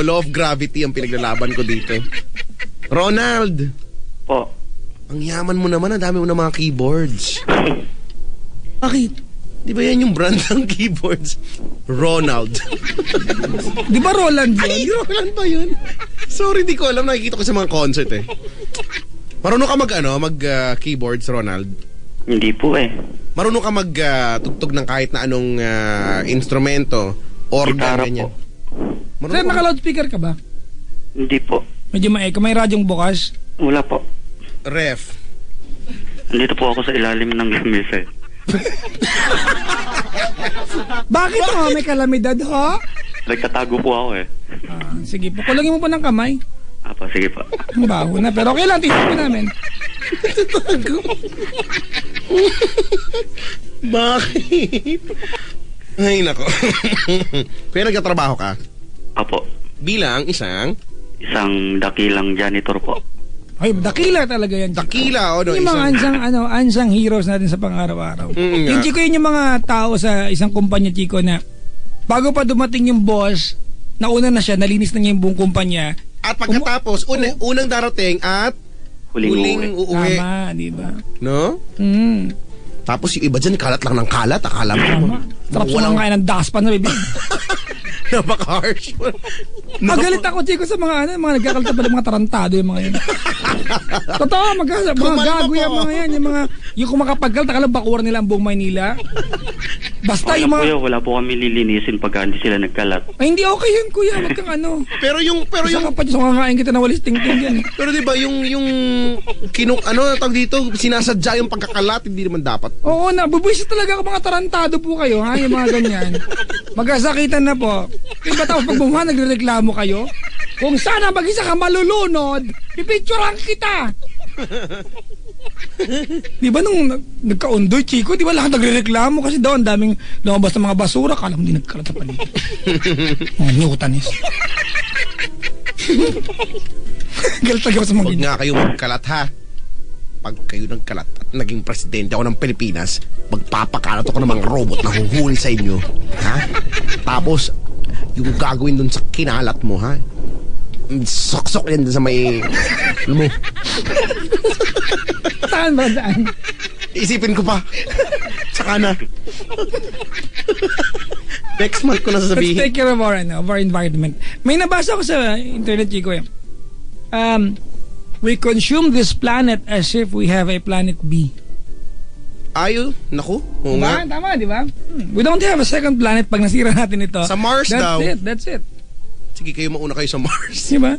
law of gravity ang pinaglalaban ko dito. Ronald, Po. ang yaman mo naman, ang dami mo na mga keyboards. Bakit? Di ba yan yung brand ng keyboards? Ronald. Di ba Roland yun? Ay, Roland ba yun? Sorry, di ko alam. Nakikita ko sa mga concert eh. Marunong ka mag-keyboards, Ronald? Hindi po eh. Marunong ka tugtog ng kahit na anong instrumento, organ, Gitara ganyan? po. Sir, Marunong ka naka-loudspeaker ka ba? Hindi po. Medyo ma-echo. May radyong bukas. Wala po. ref. Andito po ako sa ilalim ng lamesa eh. Bakit ho? May kalamidad ho? Nagtatago po ako eh. Sige po. Kulungin mo po ng kamay. Apa, sige po. Ang baho na. Pero okay lang. Tingnan po namin. Bakit? Ay, nako. Kaya nagtatrabaho ka? Apo. Bilang isang Isang dakilang janitor po. Ay, dakila talaga yan. dakila, o no? Yung mga Isang, ansang heroes natin sa pang-araw-araw. nga. Yung Chico, yun yung mga tao sa isang kumpanya, Chico, na bago pa dumating yung boss, nauna na siya, nalinis na niya yung buong kumpanya. At pagkatapos, unang darating at Huling uuwi. Tama, di ba? No? Mm. Tapos yung iba dyan, kalat lang ng kalat. Akala mo. Tama. Sarap Walang sumangkain ng daspan na bibig. napaka-harsh. Magalit ako, Chico, sa mga mga nagkakalta pala mga tarantado yung mga yun. Totoo, mga Kumalma gago yung po. mga yan. Yung kumakapagkalta, kalang bakuran nila ang buong Maynila. Basta Wala yung po mga... yun, wala po kami lilinisin pagka hindi sila nagkalat. Ay, hindi okay yun, kuya. Wag kang ano. Pero yung Isa ka pa, Diyos, kakain kita na walis ting-ting yan. pero 'di ba yung tawag dito, sinasadya yung pagkakalat, hindi naman dapat. Oo na, bubuisit talaga ako mga tarantado po kayo, ha? Yung mga ganyan. Magkasakitan na po. Diba tapos pag bumuha, nagrereklamo kayo? Kung sana mag-isa ka malulunod, pipicturean kita! Di ba nung nagka-undoy, Chico, di ba lahat nagrereklamo kasi daw ang daming lumabas ng mga basura, kala mo di nagkalat sa paligid. Newtonis. Galit talaga ako sa mga Huwag ganyan. nga kayo magkalat, ha. Pag kayo nagkalat at naging presidente ako ng Pilipinas, magpapakalat ako ng mga robot na huhuli sa inyo. Ha? Tapos, yung gagawin dun sa kinalat mo, ha? Sok-sok yan dun sa may... Ano mo? Saan ba daan? Isipin ko pa. Saka na. Next month ko na Let's sasabihin. take care of our environment. May nabasa ko sa internet, Chico, eh. We consume this planet as if we have a planet B. Ayo, naku. Oo Diba? nga. Tama, di ba? We don't have a second planet pag nasira natin ito. Sa Mars daw. That's it. Sige, kayo mauna kayo sa Mars. Di ba?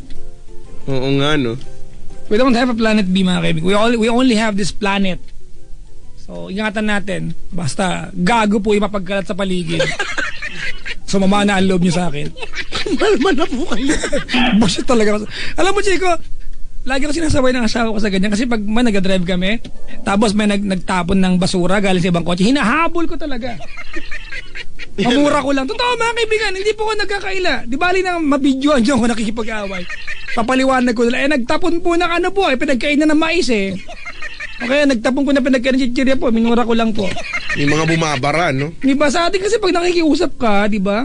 Oo nga, no? We don't have a planet B, mga kaibigan. We only have this planet. So, ingatan natin. Basta, gago po yung mapagkalat sa paligid. Sumama na ang loob niyo sa akin. Malman na po kayo. Bullshit talaga. Alam mo, Chico, lagi ko sinasabay ng asawa ko sa ganyan. Kasi pag may nag-drive kami, tapos may nagtapon ng basura galing sa ibang kotse, hinahabol ko talaga. Mamura ko lang. Totoo, mga kaibigan, hindi po ako nagkakaila. Di bali na mabidyoan dyan ako nakikipag-away. Papaliwanag ko nila. Nagtapon po ng ano po, pinagkainan ng mais eh. Okay, nagtapon ko na pinagkainan ng chichirya po, minura ko lang po. Yung mga bumabara, no? Di ba sa atin kasi pag nakikiusap ka, di ba?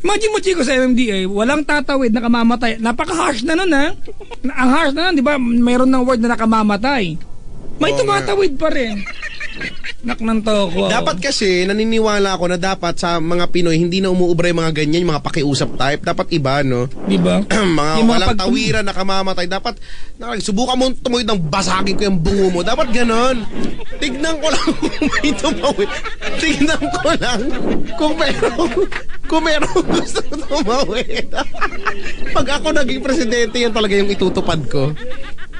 Imagine mo, Chico, sa MMDA, walang tatawid na kamamatay. Napaka-harsh na nun, ha? Ang harsh na nun, di ba? Mayroon ng word na nakamamatay. May Oo tumatawid pa rin. Naknan to ko. Dapat kasi, naniniwala ako na dapat sa mga Pinoy, hindi na umuubra yung mga ganyan, yung mga pakiusap type. Dapat iba, no? Di ba? mga Yung mga walang pag- tawiran na kamamatay. Dapat, subukan mo tumawid ng basagin ko yung bungo mo. Dapat ganon. Tignan ko lang kung may tumawid. Tignan ko lang kung merong gusto tumawid. Pag ako naging presidente, yan talaga yung itutupad ko.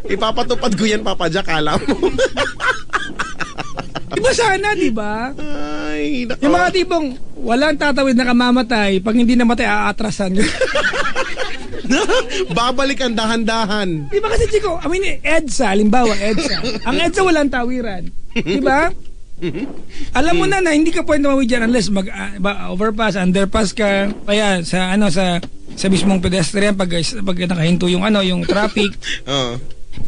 Ipapatupad ko yan, Papa Jack, alam mo. Di ba sana, di ba? Ay, nako. Yung mga tipong walang tatawid na kamamatay, pag hindi namatay, aatrasan. Babalik ang dahan-dahan. Di ba kasi, Chico, EDSA, halimbawa, EDSA. Ang EDSA walang tawiran. Di ba? Alam mo na hindi ka pwede tumawid dyan unless overpass, underpass ka, kaya sa mismong pedestrian pag nakahinto yung yung traffic. Oo.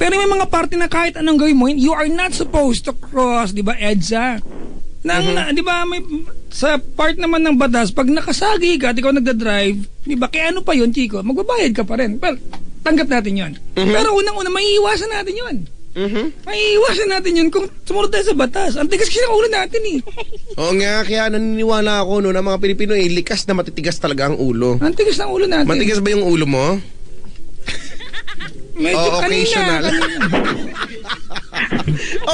Pero may mga parte na kahit anong gawin mo, you are not supposed to cross, di ba, EDSA? Di ba, sa part naman ng batas, pag nakasagi ka at ikaw nagdadrive, di ba, kaya ano pa yun, Chico? Magbabayad ka pa rin. Pero, tanggap natin yun. Pero unang-una, maiiwasan natin yun. Maiiwasan natin yun kung sumunod tayo sa batas. Ang tigas kasi ng ulo natin eh. Oo nga, kaya naniniwala ako na mga Pilipino likas na matitigas talaga ang ulo. Ang tigas ng ulo natin. Matigas ba yung ulo mo? Medyo occasional. kanina.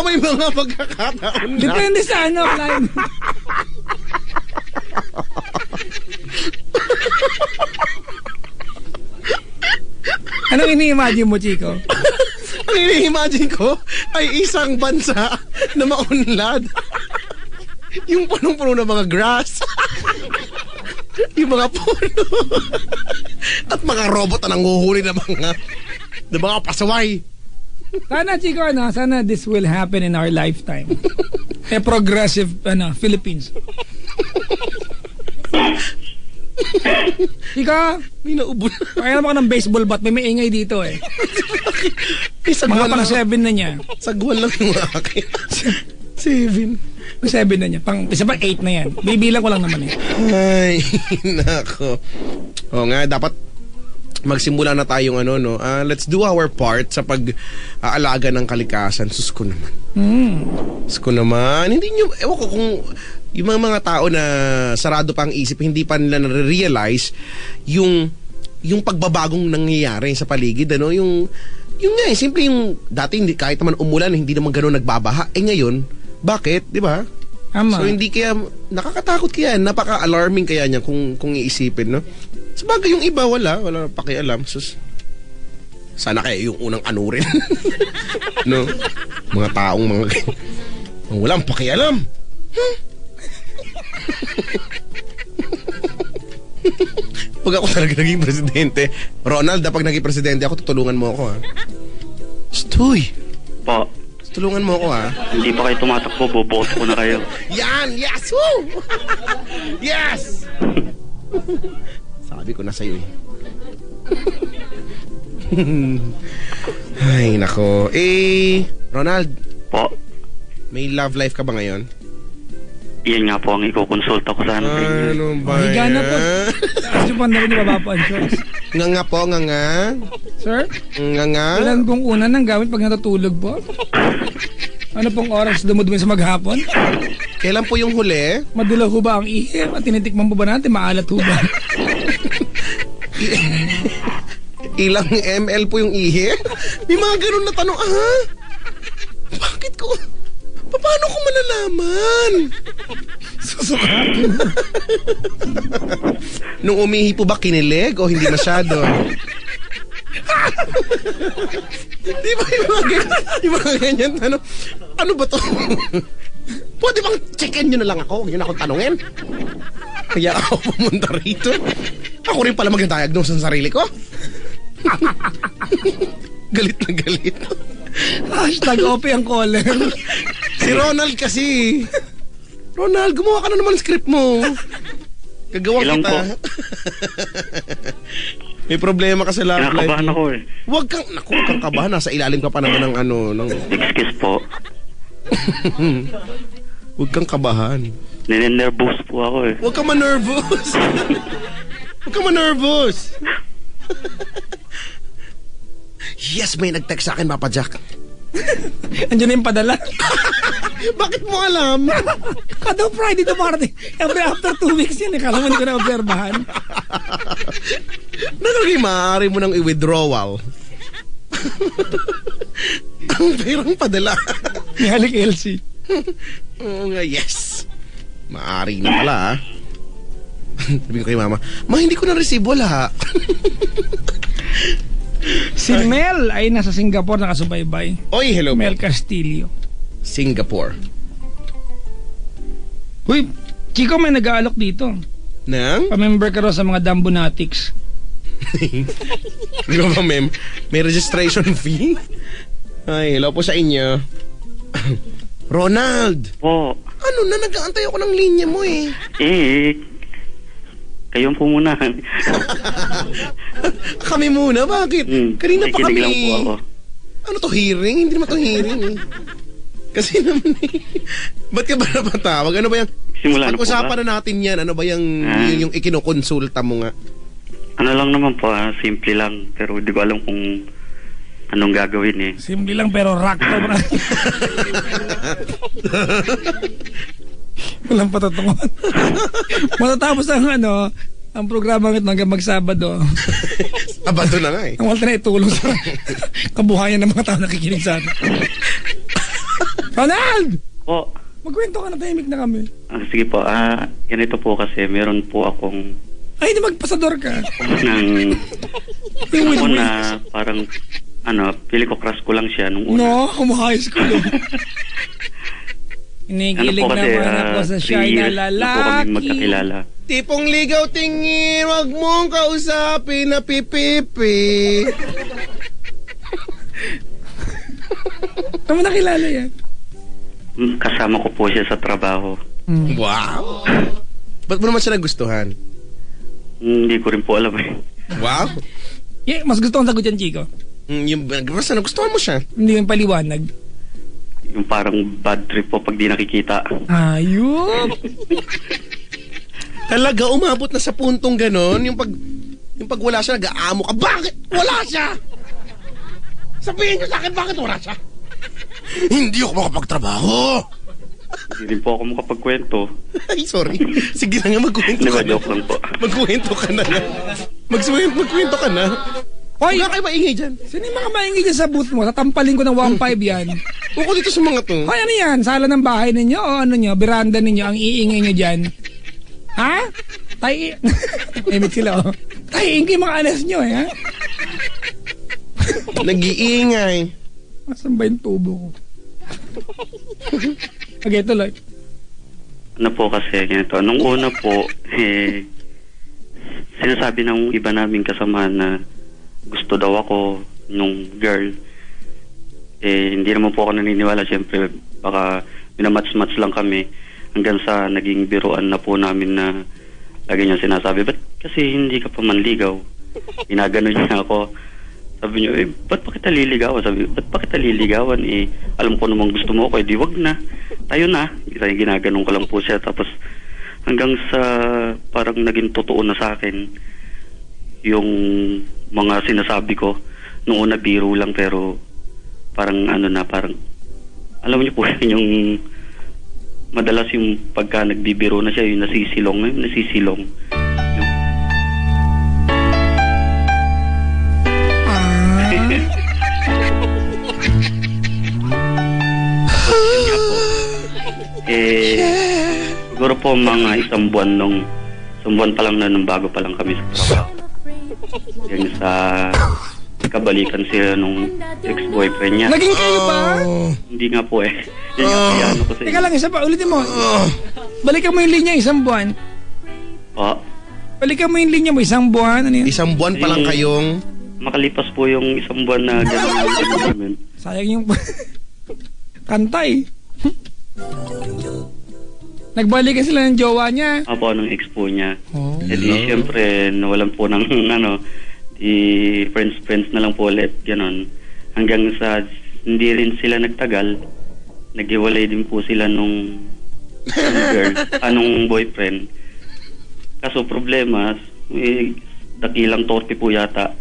May mga pagkakataon na. Depende sa ano, climate. Anong ini-imagine mo, Chico? Ang ini-imagine ko ay isang bansa na maunlad. Yung punong-puno ng mga grass. Yung mga puno. At mga robot na nanguhuli ng mga pasaway. Sana, Chico, sana this will happen in our lifetime. A progressive, Philippines. Chico, May naubo na. pakailan ako ng baseball bat. May maingay dito eh. Mga pang 7 na niya. Sagwan lang yung akin. 7. 7 na niya. Isa pa 8 na yan. Bibilang ko lang naman eh. Ay, nako. O nga, dapat magsimula na tayong let's do our part sa pag-aalaga ng kalikasan. Sus ko naman. Sus ko naman. Hindi nyo, ewan ko kung yung mga tao na sarado pa ang isip, hindi pa nila na-realize yung pagbabagong nangyayari sa paligid, yung nga, simple yung dati kahit naman umulan, hindi naman gano'n nagbabaha. Ngayon, bakit? Di ba? Ama. So hindi kaya, nakakatakot kaya, napaka-alarming kaya niya kung iisipin, no? Sabagay yung iba, wala pakialam. Sus, sana kaya yung unang rin. No? Mga taong walang pakialam. Pag ako talaga naging presidente, Ronald, pag naging presidente ako, tutulungan mo ako, ha? Stoy! Po, Tulungan mo ako, ha? hindi pa kayo tumatakbo, boboto ko na kayo. Yan! Yes! Woo! Yes! Sabi ko na sa'yo, eh. Ay, nako. Ronald, Po, may love life ka ba ngayon? yan nga po ang ikukonsulta ko sana sa inyo. Ano ba Higa na po. yan? Kasi pa na rin ibaba po ang shorts. Nga po, nga. Sir, Nga. ilan pong una ng gamit pag natutulog po? Ano pong oras dumudumi sa maghapon? Kailan po yung huli? Madilaw ho ba ang ihip? At tinitikman po ba natin? Maalat ho ba? Ilang ml po yung ihi? May mga ganun na tanong, bakit ko? Paano ko malalaman? Susukatin. Nung umihi po ba kinilig o hindi masyado? Di ba yung mga ganyan tanong? Ano ba to? Pwede bang check-in nyo na lang ako? Huwag nyo na akong tanungin. Kaya ako pumunta rito. Ako rin pala mag-diagnose sa sarili ko. Galit na galit. Hashtag OP ang caller. Si Ronald kasi. Ronald, gumawa ka na naman ng script mo. Gagawa Ilang kita. po? May problema ka sa love life. Kinakabahan ako eh. Huwag kang kabahan. Nasa ilalim ka pa naman ng Excuse po. Huwag kang kabahan. Ninenervous po ako eh. Huwag kang ma-nervous. Huwag kang ma-nervous. Yes, may nag-text sa akin, Papa Jack. Andiyan na yung padala. Bakit mo alam? Kada Friday to Friday. Every after 2 weeks yan. Kala mo hindi ko na-obserbahan. Nakalagay, maaari mo nang i-withdrawal. Ang perang padala. Ni Halik LC. Oo nga, yes. Maaari na pala, ha? Sabi ko kay Mama, hindi ko na-receive, wala. Si Mel ay nasa Singapore nakasubaybay. Oy, hello. Mel Castillo. Singapore. Uy, Chico, may nag-aalok dito. Nang? Pamember ka raw sa mga Dambonatics. Di ba ba, ma'am? May registration fee? Ay, hello po sa inyo. Ronald! Po, Ano na, nag-aantay ako ng linya mo eh. kayo po muna. Kami muna, bakit? Kanina pa nakikinig kami. lang po ako. Ano to, hearing? Hindi naman to hearing eh. Kasi naman eh. Ba't ka ba napatawag? Ano ba yung... Simula na po Pag-usapan ba? na natin yan. Ano ba yung ikinukonsulta mo nga? Ano lang naman po, simple lang. Pero di ko alam kung anong gagawin eh. Simple lang pero rock to, bro. Walang patutungan. Matatapos ang Ang programa ng hanggang magsabado. Abado na nga eh. Ang wala na itulong sa kabuhayan ng mga tao nakikinig sa atin. Ronald! Po. Magkwento ka na, tahimik na kami. Sige po, ganito po kasi meron po akong Ay, hindi magpasador ka. nang Yung nung win-win. una, parang pili ko crush ko lang siya nung una. No, kumahayos ko. Inigilig Ano po kasi, naman ako sa 3 shy na years na po kami lalaki. magkakilala. Tipong ligaw tingin, wag mong kausapin na pipipi. Saan mo nakilala yan? Kasama ko po siya sa trabaho. Wow. Ba't mo naman siya nagustuhan? Hindi ko rin po alam eh. Wow. Yeah, mas gusto kong sagot yan, Chico. Yung basta nagustuhan mo siya. Hindi yung paliwanag. Yung parang bad trip po pag di nakikita. Ayup! Talaga umabot na sa puntong ganon, yung pag wala siya nag-aamo ka. Bakit wala siya? Sabihin niyo sa akin bakit wala siya? Hindi ako makapagtrabaho. Hindi rin po ako makapagkwento. Ay, sorry. Sige na nga, magkwento Di ba, ka na. joke lang po. Magkwento ka na. Magkwento ka na. Hoy! Wala kayo maingay dyan. Sino yung mga maingay dyan sa booth mo? Tatampalin ko ng 1.5 yan. Uko dito sa mga to. Hoy, ano yan? Sala ng bahay ninyo o ano nyo? Beranda ninyo? Ang iingay nyo dyan? Ha? Emit sila, oh. Tay-ingay mga anas nyo, eh, ha? Nag-iingay. Asan ba yung tubo ko? Okay, tuloy. Ano po kasi, ganito. Nung una po, sinasabi ng iba naming kasama na gusto daw ako nung girl. Hindi naman po ako naniniwala. Siyempre, baka minamats-mats lang kami hanggang sa naging biruan na po namin na lagi niya sinasabi, ba't kasi hindi ka pa manligaw? Ginagano niya ako. Sabi niyo, ba't pa kita liligawan? Sabi, ba't pa kita liligawan? Alam ko namang gusto mo ako, di wag na. Tayo na. Ginaganon ko lang po siya. Tapos hanggang sa parang naging totoo na sa akin yung mga sinasabi ko. Noong una biro lang pero parang parang alam niyo po yung madalas yung pagka nagbibiro na siya, yung nasisilong. Siguro po mga isang buwan pa lang nung bago pa lang kami sa trabaho. Yan sa kabalikan sila nung ex-boyfriend niya. Naging kayo ba? Hindi nga po eh. Yan nga ano ko sa Teka lang, isa pa. Ulitin mo. Balikan mo yung linya, isang buwan. Po. Balikan mo yung linya mo, isang buwan. Ano yun? Isang buwan pa lang kayong... Makalipas po yung isang buwan na gano'n. Sayang yung... Kantay. Nagbalikan sila ng jowa niya. Apo, ng ex po niya. Oh. E di, syempre, nawalan po ng friends na lang po ulit, gano'n. Hanggang sa hindi rin sila nagtagal, naghiwalay din po sila nung girl, nung boyfriend. Kaso problema, dakilang torpe po yata,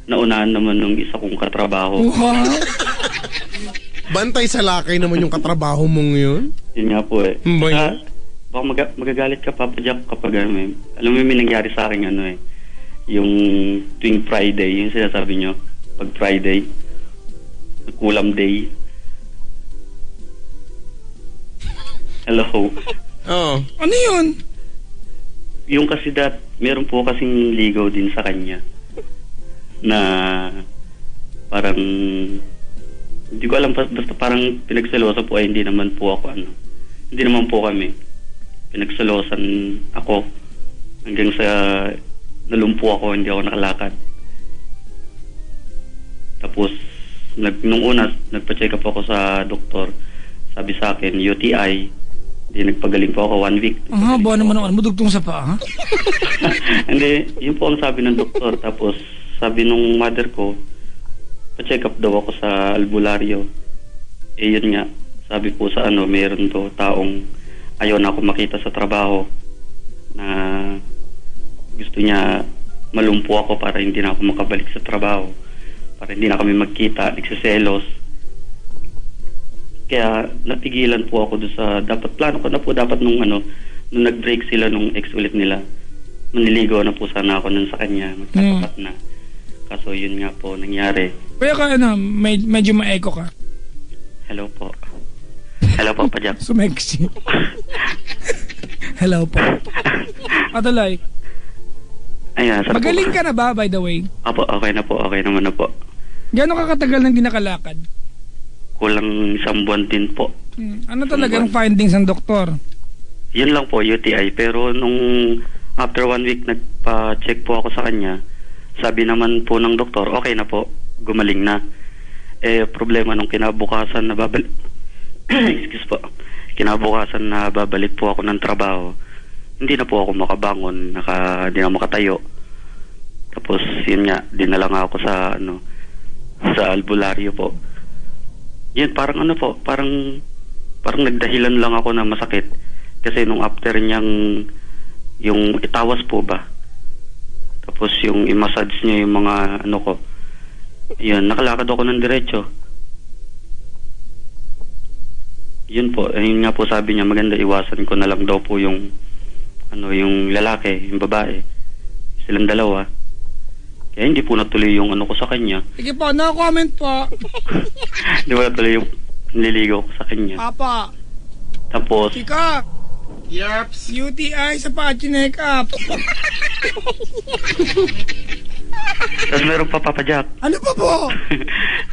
naunahan naman nung isa kong katrabaho. Wow. Bantay sa lakay naman yung katrabaho mong yun. Yun nga po eh. Boy. Baka magagalit ka, Papa Jack, kapag alam mo may nangyari sa akin yung tuwing Friday, yung sinasabi nyo, pag Friday, kulam day. Hello. Oo. Ano yun? Yung kasi meron po kasing ligaw din sa kanya na parang hindi ko alam, basta parang pinagsalosa po ay hindi naman po ako hindi naman po kami. Pinagsalosan ako hanggang sa nalumpo ako, hindi ako nakalakad. Tapos nung una nagpa-check up ako sa doktor. Sabi sa akin UTI. Hindi, nagpagaling po ako 1 week. Ang haba naman ang madugtong sa paa, ha? Hindi, yun po ang sabi ng doktor. Tapos sabi nung mother ko, pa-check up daw ako sa albularyo. Yun nga, sabi po sa meron to taong ayaw na ako makita sa trabaho na gusto niya malumpo ako para hindi na ako makabalik sa trabaho, para hindi na kami magkita, nagsiselos. Kaya napigilan po ako doon sa plano ko na po dapat nung nag-break sila nung ex ulit nila. manliligaw na po sana ako nun sa kanya. Magtatapat na. Kaso yun nga po nangyari. Kaya ka, medyo ma-echo ka. Hello po. Hello po, Pajak. Sumexy. Hello po. Atalay. Ayan, sarap Magaling po. ka na ba, by the way? Apo, okay na po. Okay naman na po. Gano'n ka katagal nang di nakalakad? Kulang 1 buwan din po. Ano talagang findings ng doktor? Yun lang po, UTI. Pero nung after 1 week, nagpa-check po ako sa kanya. Sabi naman po ng doktor, okay na po. Gumaling na. Problema nung kinabukasan na babalik. Excuse po. Kinabukasan na babalik po ako ng trabaho. Hindi na po ako makabangon. Hindi na makatayo. Tapos, yun nga, dinala nga ako sa, sa albularyo po. Yun, parang parang nagdahilan lang ako na masakit. Kasi nung after niyang, yung itawas po ba? Tapos yung i-massage niya yung mga ko. Yun, nakalakad ako ng diretso. Yun po, yun nga po sabi niya, maganda iwasan ko na lang daw po yung, yung lalaki, yung babae. Silang dalawa. Kaya hindi po natuloy yung ko sa kanya. Sige po, no-comment po. Hindi po natuloy yung nililigaw ko sa kanya. Papa. Tapos, Chika, Yaps. UTI sa pa-chinek up. tapos meron pa, Papa Jack. Ano pa po?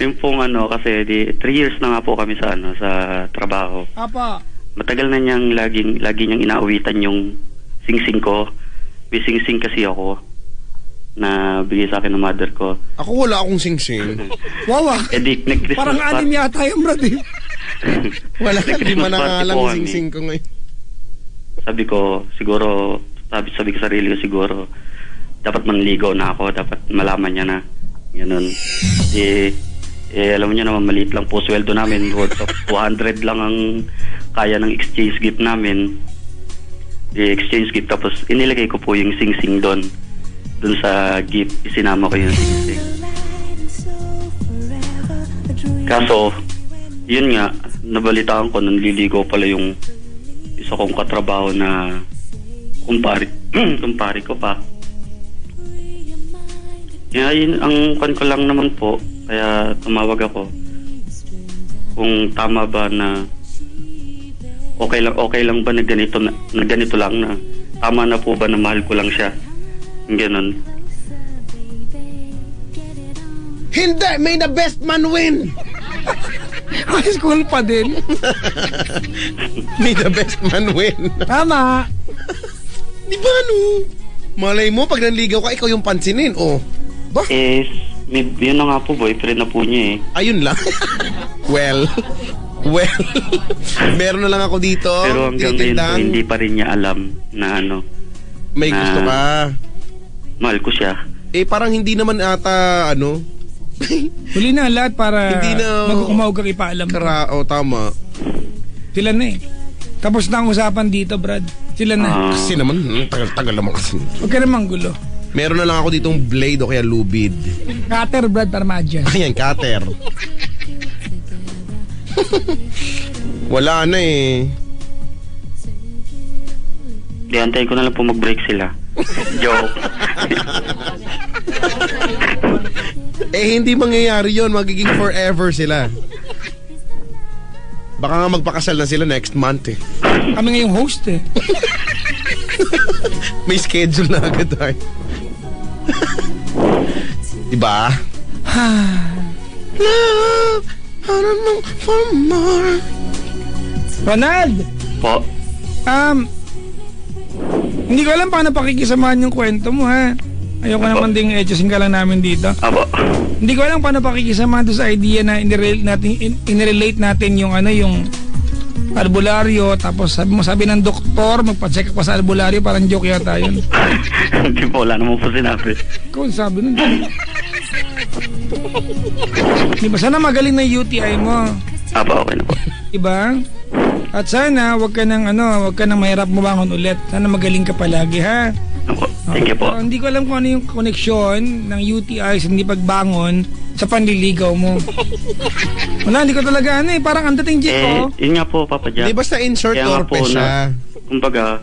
Yung pong kasi 3 years na nga po kami sa sa trabaho. Papa. Matagal na niyang lagi niyang inaawitan yung sing-sing ko. May sing-sing kasi ako na bigay sa akin ng mother ko. Ako wala akong sing-sing. Wawa. Nag-Christmas Parang anim yata yung brad eh. Wala, di man Christmas party nangalang po kami. sing-sing ko ngayon. Sabi ko, siguro, sabi ko sarili ko siguro, dapat manligaw na ako, dapat malaman niya na. Ganun. Alam niyo naman, maliit lang po sweldo namin, worth of 200 lang ang kaya ng exchange gift namin. Exchange gift, tapos inilagay ko po yung sing-sing doon sa gift, isinama ko yung sing-sing. Kaso, yun nga, nabalitaan ko, nanliligaw pala yung isa kong katrabaho na kumpari ko pa. Kaya yun, ang kan ko lang naman po, kaya tumawag ako. Kung tama ba na okay lang ba na ganito lang na tama na po ba na mahal ko lang siya. Ganun. Hindi! May the best man win! High school pa din. May the best man win. Tama. Di ba Malay mo, pag nanligaw ka, ikaw yung pansinin, Ba? Yun na nga po, boyfriend na po niya eh. Ayun lang. well, meron na lang ako dito. Pero hanggang ngayon po, hindi pa rin niya alam na may gusto ka. Mahal ko siya. Parang hindi naman ata, Huli na lahat para Hindi na- mag-umaw ka ipaalam. tama. Sila na eh. Tapos na ang usapan dito, Brad. Sila na. Kasi naman, tagal naman kasi. Huwag ka namang gulo. Meron na lang ako ditong blade o kaya lubid. Cutter, Brad, para ma-adjust. Ayan, cutter. Wala na eh. Di, antayin ko na lang po mag-break sila. Joke. Hindi mangyayari yon, magiging forever sila. Baka nga magpakasal na sila next month eh. Kami ngayong host eh. May schedule na agad tayo. Diba? Love, I don't know for more. Ronald! Po. Hindi ko alam paano pakikisamahan yung kwento mo, ha? Ayoko naman ding etchosin ka lang namin dito. Apo. Hindi ko alam paano pakikisamahan doon sa idea na inirelate natin yung yung albularyo, tapos sabi ng doktor, magpa-check pa sa albularyo, parang joke yata yun. Hindi po, wala naman po sinabi. Ikaw ang sabi nun. Diba, sana magaling na UTI mo. Apo, okay na po. Diba? At sana, wag ka nang mahirap bumangon ulit. Sana magaling ka palagi, ha? Apo, thank you po. Pero hindi ko alam kung ano yung koneksyon ng UTI sa hindi pagbangon sa panliligaw mo. Wala, hindi ko talaga parang ang dating Jiko. Yun nga po, Papa Jack. Di basta in short, Kaya nga torpe po siya. Kumbaga,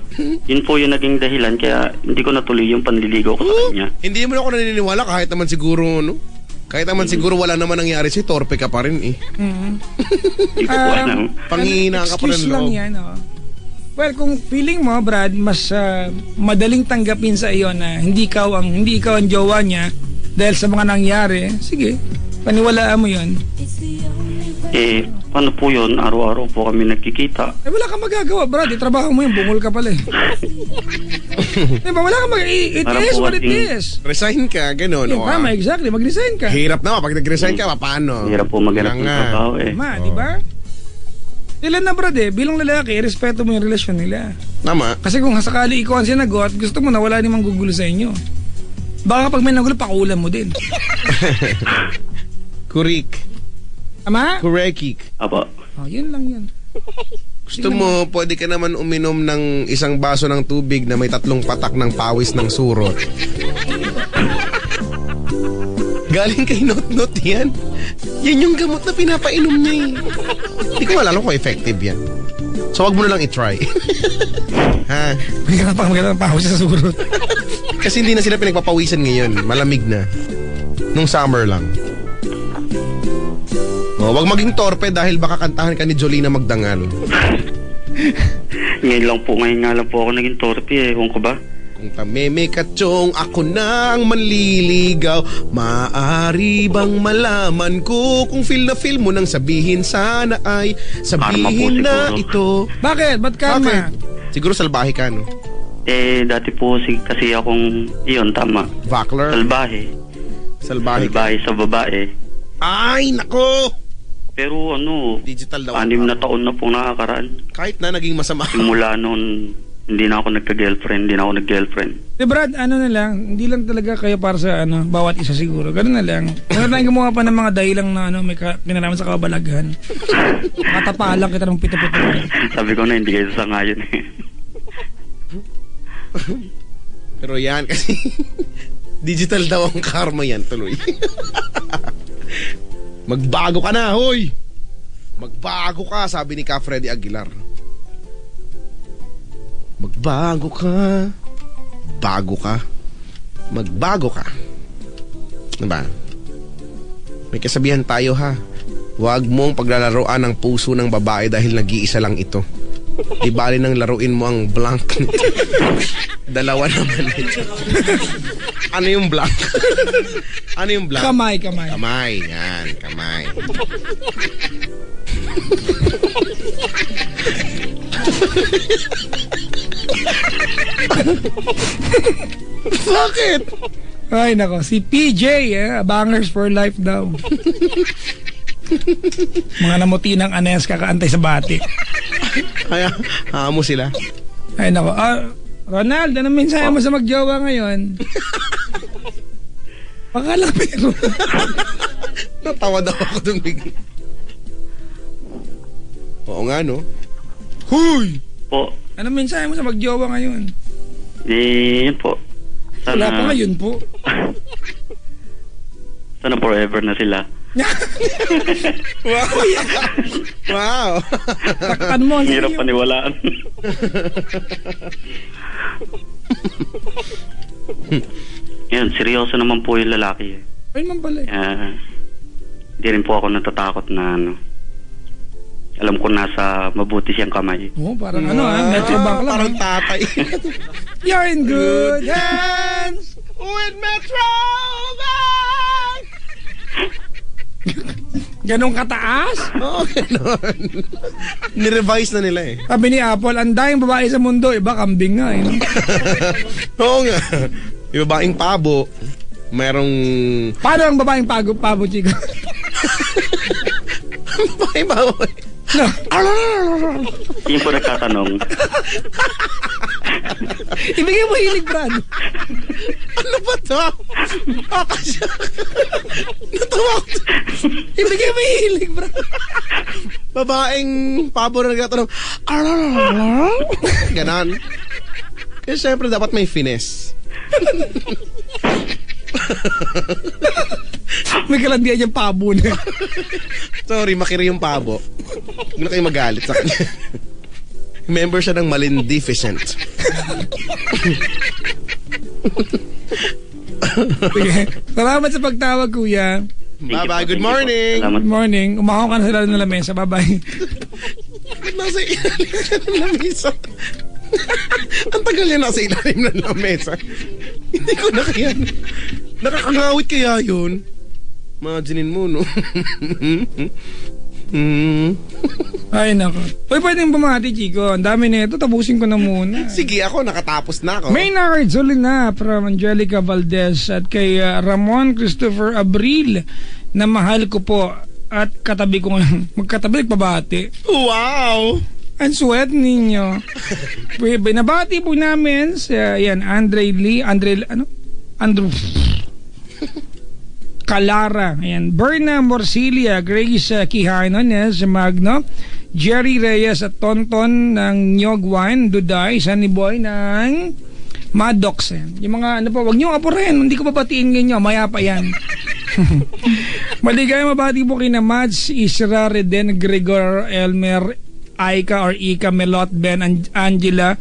yun po yung naging dahilan kaya hindi ko natuloy yung panliligaw ko sa kanya. Hindi mo ako naniniwala kahit naman siguro, no? Kahit naman siguro wala naman nangyari sa'yo, torpe ka pa rin eh. Hindi ko po alam. Panghihinaan ka pa rin excuse lang loob. yan, oh. Well, kung feeling mo, Brad, mas madaling tanggapin sa iyo na hindi ikaw ang jowa niya dahil sa mga nangyari, sige, paniwalaan mo yun. Eh, paano po yun? Araw-araw po kami nagkikita. Eh, wala kang magagawa, Brad. Trabaho mo yun, bungol ka pala eh. Diba, wala kang it Parang is po what it kasing- is. Resign ka, gano'n. Yung tama, exactly. Mag-resign ka. Hirap na, pag nag-resign ka, paano? Hirap po maghanap ng Nga. trabaho eh. Tama, di ba? Sila na, Brad eh. Bilang lalaki, respeto mo yung relasyon nila. Tama. Kasi kung sakali ikaw ang sinagot, gusto mo na wala nimang gugulo sa inyo. Baka pag may nagulo, pakulan mo din. Kurik. Tama? Kurekik. Apo. Oh, yun lang yun. Gusto mo, pwede ka naman uminom ng isang baso ng tubig na may 3 patak ng pawis ng surot. Galing kay Not yan. Yan yung gamot na pinapainom niya eh. Hindi ko malala kung effective yan. So wag mo na lang i-try. Ha? Magandang pahos sa surot. Kasi hindi na sila pinagpapawisan ngayon. Malamig na. Nung summer lang. Oh, wag maging torpe dahil baka kantahan ka ni Jolina Magdangal. Ngayon nga lang po ako naging torpe eh. Ewan ko ba? Kung tameme katsong ako nang manliligaw, maaari bang malaman ko kung feel mo nang sabihin sana ay Karma po sabihin na siguro. ito. Bakit? Ba't karma? Bakit? Siguro salbahe ka, no? Eh, dati po kasi akong, iyon, tama. Vakler? Salbahe. Salbahe ka. Salbahe sa babae. Ay, nako! Pero Digital daw. 6 na taon na po nakakaraan. Kahit na naging masama. Simula noon, hindi na ako nagka-girlfriend. Eh Brad, ano na lang, hindi lang talaga kayo para sa bawat isa siguro. Ganun na lang. Huwag na tayong gumawa pa ng mga dahilang na may kinalaman sa kabalaghan. Matapalang kita ng pito-pito. Sabi ko na, hindi kayo sangayon eh. Pero yan kasi digital daw ang karma yan tuloy. Magbago ka na, hoy! Magbago ka, sabi ni Ka Freddy Aguilar. Magbago ka. Bago ka. Magbago ka. Diba? May kasabihan tayo ha. Huwag mong paglalaroan ng puso ng babae dahil nag-iisa lang ito. Di bali nang laruin mo ang blank. Dalawa naman ito. Ano yung blank? Ano yung blank? Kamay. Kamay, yan, kamay. Bakit? Ay nako, si PJ bangers for life daw. Mga namuti ng anes kakaantay sa bati. Kaya, hamo sila. Ay nako, Ronald, ano mensahe mo sa magjowa ngayon? Pakala pero. Natawa daw ako dun bigla. Oo nga, no? Huy! Po, Ano mensahe mo sa magjowa ngayon? eh, yun po. Wala pa ngayon po. Sana forever na sila. Wow! Wow! Takpan mo. Ang hirap paniwalaan. Yan, seryoso naman po yung lalaki eh. Ayun man pala. Hindi rin po ako natatakot na alam ko nasa mabuti siyang kamay. Oh, parang Metrobank lang. Parang tatay. You're in good hands. With Metrobank! Ganong kataas? Oo, ganun. Nirevise na nila eh. Sabi ni Apple, ang daming babae sa mundo, iba kambing nga eh. No? Oo nga. Yung babaeng pabo, merong... Paano ang babaeng pabo, chico? babaeng pabo. No. Yung po nagtatanong, Ibigay mo hilig, Brad. Ano ba to? Akasya. Natawa ko. Ibigay mo hilig, Brad. Babaeng pabo na nagtatanong. Ganon. Kasi syempre dapat may finesse. May kalandian niyang pabo na. Sorry, makiri yung pabo. Huwag na kayo magalit sa kanya. Member siya ng Malindificent. Sige. Salamat sa pagtawag, kuya. Bye-bye. Good morning. Salamat. Good morning. Umahon ka na sa ilalim ng lamesa. Bye-bye. Nasa ilalim siya ng lamesa. Ang tagal niya nasa ilalim ng lamesa. Hindi ko na kaya. Nakakangawit kaya yun. Imaginin mo, no? Ay, nako. Uy, pwedeng bumati, Chico. Ang dami na ito. Tapusin ko na muna. Sige, ako. Nakatapos na ako. Maynard Zolina from Angelica Valdez at kay Ramon Christopher Abril na mahal ko po at katabi ko ngayon. Magkatabi, nagpabati. Wow! Ang sweat ninyo. Binabati po namin sa Andrew Calara, ayan, Berna Morcilia, Grace Quijanones Magno, Jerry Reyes at Tonton ng Nyogwan, Duday, Sunny Boy ng Maddox. Yung mga ano po, wag niyo apurin, hindi ko babatiin ngayon, maya pa yan. Maligay mabati po kina Mads, Isra, Reden, Gregor, Elmer, Aika or Ika, Melot, Ben, Angela,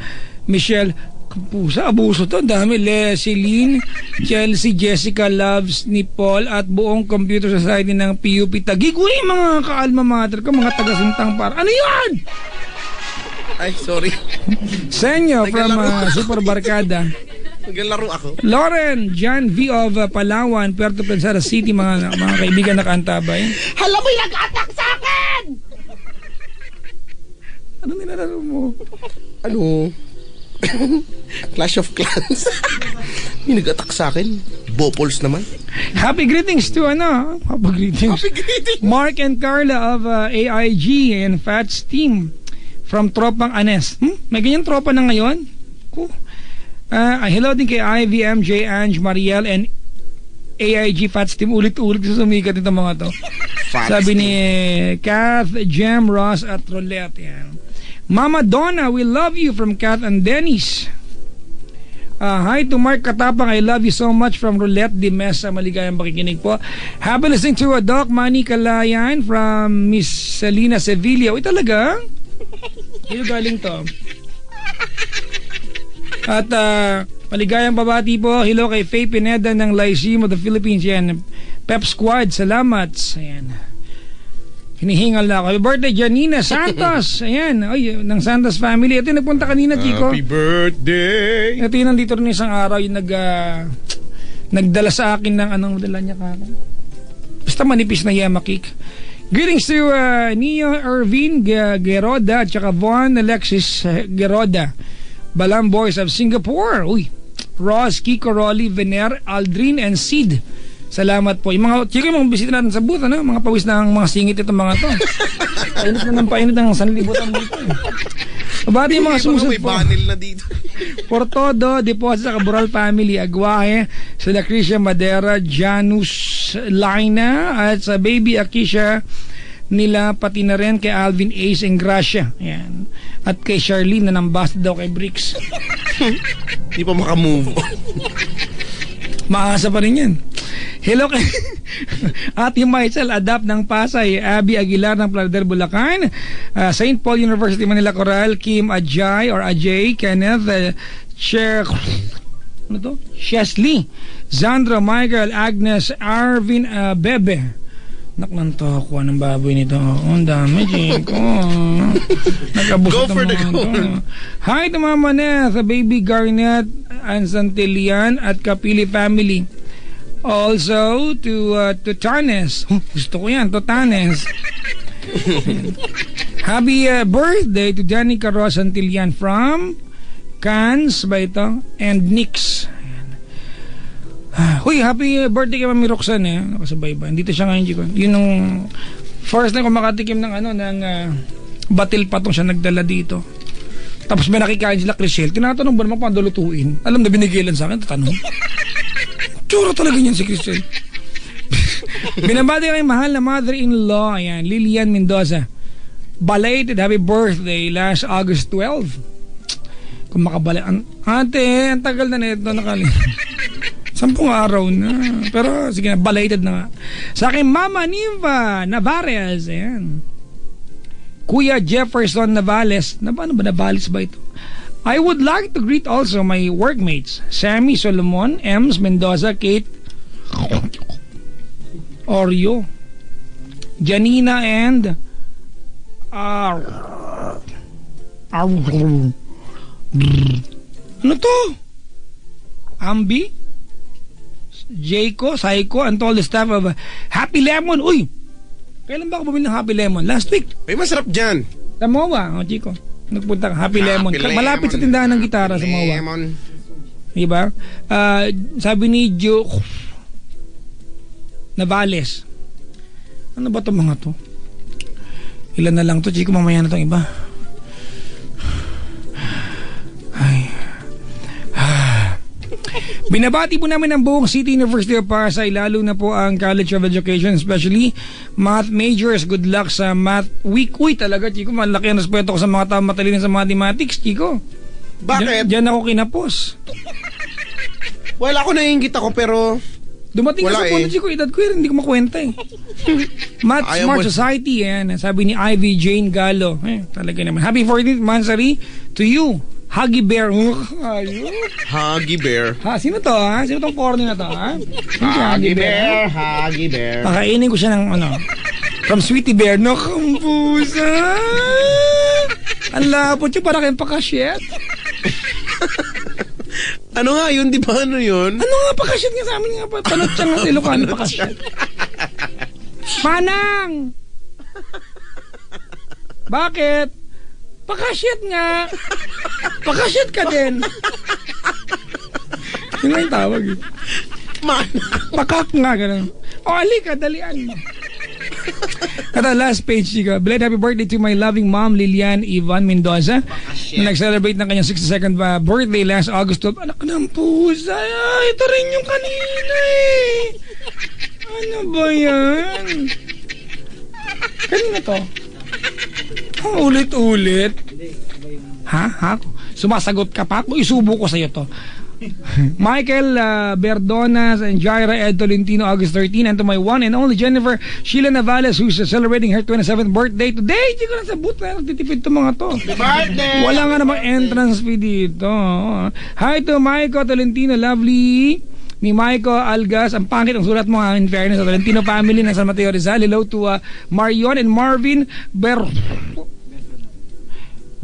Michelle, pusa, abuso to, dami, Leseline, Chelsea, Jessica, Loves ni Paul at buong Computer Society ng PUP Taguig. Uy, mga ka-alma mater ko, mga taga-sintang para. Ano yan? Ay, sorry. Senyo from Super Barkada. Naglalaro ako. Lauren, John V. of Palawan, Puerto Princesa City, mga kaibigan na kaantabay. Hala, may nag-attack sa akin! Ano nilalaro mo? Ano? Clash of Clans. May nag-attack sa akin. Bopols naman. Happy greetings to Happy greetings. Happy greetings. Mark and Carla of AIG and Fats team from Tropang Anes. May ganyan tropa na ngayon? Cool. Hello din kay Ivy, MJ, Ange, Mariel and AIG Fats team. Ulit-ulit sa sumikat itong mga to. Sabi ni Kath, Jem, Ross at Rolette. Yan. Mama Donna, we love you from Kath and Dennis. Hi to Mark Katapang, I love you so much from Roulette de Mesa. Maligayang pakikinig po. Happy listening to Doc Manny Kalayan from Miss Selena Sevilla. Uy, talaga? Sino galing to? At maligayang babati po. Hello kay Faye Pineda ng Lyceum of the Philippines. Yan. Pep Squad, salamat. Ayan. Hinihingal na ako. Happy birthday, Janina Santos. Ayan. Ay, ng Santos family. Ito yung nagpunta kanina, Chico. Happy birthday! Ito yung nandito rin isang araw yung nagdala sa akin ng anong dala niya kaka. Basta manipis na yama cake. Greetings to Neo Irvin Geroda at saka Von Alexis Geroda. Balam Boys of Singapore. Uy. Ross, Kiko, Rolly, Vener, Aldrin, and Sid. Salamat po. Yung mga chika, mga bisita natin sa booth, mga pawis na mga singit itong mga to. Painit na ng painit ang sanlibutan dito. Mabati yung mga sumusod po. May banil na dito. Por todo, deposit sa Cabral family, Aguahe, sa Lacricia Madera, Janus Laina, at sa baby Akisha nila, pati na rin kay Alvin Ace and Gracia. Ayan. At kay Charlene na nambasta daw kay Bricks. Hindi pa makamove. Maasa pa rin yan. Hello kay Ate Michael Adapt ng Pasay, Abby Aguilar ng Plaridel, Bulacan, St. Paul University Manila Coral, Kim Ajay or Ajay, Kenneth, Chesley, Zandra, Michael, Agnes, Arvin, Bebe. Naklanto ako ng baboy nito. Ang dami, Chico. Go for the goal. Hi to Mama Neth, Baby Garnet, and Santillan at Kapili family. Also to Tanes. Gusto ko yan, to Tanes. Happy birthday to Danica Ross Santillan from Cannes ba ito? And Nix. Huy, happy birthday kay Mami Roxanne. Nakasabay ba? Dito siya ngayon, Chico. Yun nung first na ko makatikim ng batil patong siya nagdala dito. Tapos may nakikain sila Crisel. Tinatanong ba naman paano lutuin? Alam na binigilan sa akin, tatanong. Tsura talaga niyan si Crisel. Binabati kay mahal na mother-in-law, ayan, Lilian Mendoza. Belated happy birthday last August 12. Kung makabala. Ate, ang tagal na nito nakali. 10 araw na. Pero sige na, belated na nga. Sa akin, Mama Niva Navarez. Ayan. Kuya Jefferson Navales. Ano ba Navales ba ito? I would like to greet also my workmates, Sammy Solomon, Ems Mendoza, Kate Oreo, Janina, and ano to? Ambi, Jayco, Saiko, and all the staff of Happy Lemon. Uy! Kailan ba ako bumili ng Happy Lemon? Last week. Ay, masarap dyan. Sa MOA, Chico. Nagpunta ka, Happy Lemon. Lemon. Malapit sa tindahan ng gitara sa MOA. Lemon. Diba? Sabi ni Joe Navales. Ano ba itong mga to? Ilan na lang to, Chico, mamaya na itong iba. Ay. Binabati po namin ang buong City University of Pasay, lalo na po ang College of Education, especially math majors. Good luck sa math week. Uy, talaga, Chico, malaki ang respeto ko sa mga tao matalino sa mathematics, Chico. Bakit? Diyan ako kinapos. Wala ako naiingit ako pero Dumating ka sa punto, Chico, edad ko yun, hindi ko makwenta eh. Math Smart Society, yan. Sabi ni Ivy Jane Gallo. Talaga naman. Happy 14th Mansari to you, Huggy Bear. Huggy Bear. Sino to, ha? Sino tong corny na to, ha? Huggy Bear, Huggy Bear. Pakainin ko siya ng from Sweetie Bear. No, kampusa. Ang lapot yun, para kayong pakasyet. Ano nga yun, di ba ano yun? Ano nga pakasyet nga sa amin nga pa? Panot siya nga sa Ilocano, pakasyet. Manang! Bakit? Pakasyet nga. Pakasyet ka din. Yun nga yung tawag eh. Pakak nga, gano'n. O, alika, dalian mo. At last page, Chico. Belated happy birthday to my loving mom, Lilian Ivan Mendoza, na nag-celebrate ng kanyang 62nd birthday last August 12. Anak ng pusa. Ito rin yung kanina eh. Ano ba yan? Kanina to? Ulit-ulit. Ha? Sumasagot ka pa? Isubo ko sa'yo to. Michael Berdonas and Jaira Ed Tolentino, August 13, and to my one and only Jennifer Sheila Navales, who's celebrating her 27th birthday today. Hindi ko na sa boot na nagtitipid to mga to. Birthday! Wala nga namang entrance fee dito. Hi to Michael Tolentino, lovely ni Michael Algas. Ang pangit ang sulat mo, in fairness, sa Tolentino family ng San Mateo Rizal. Hello to Marion and Marvin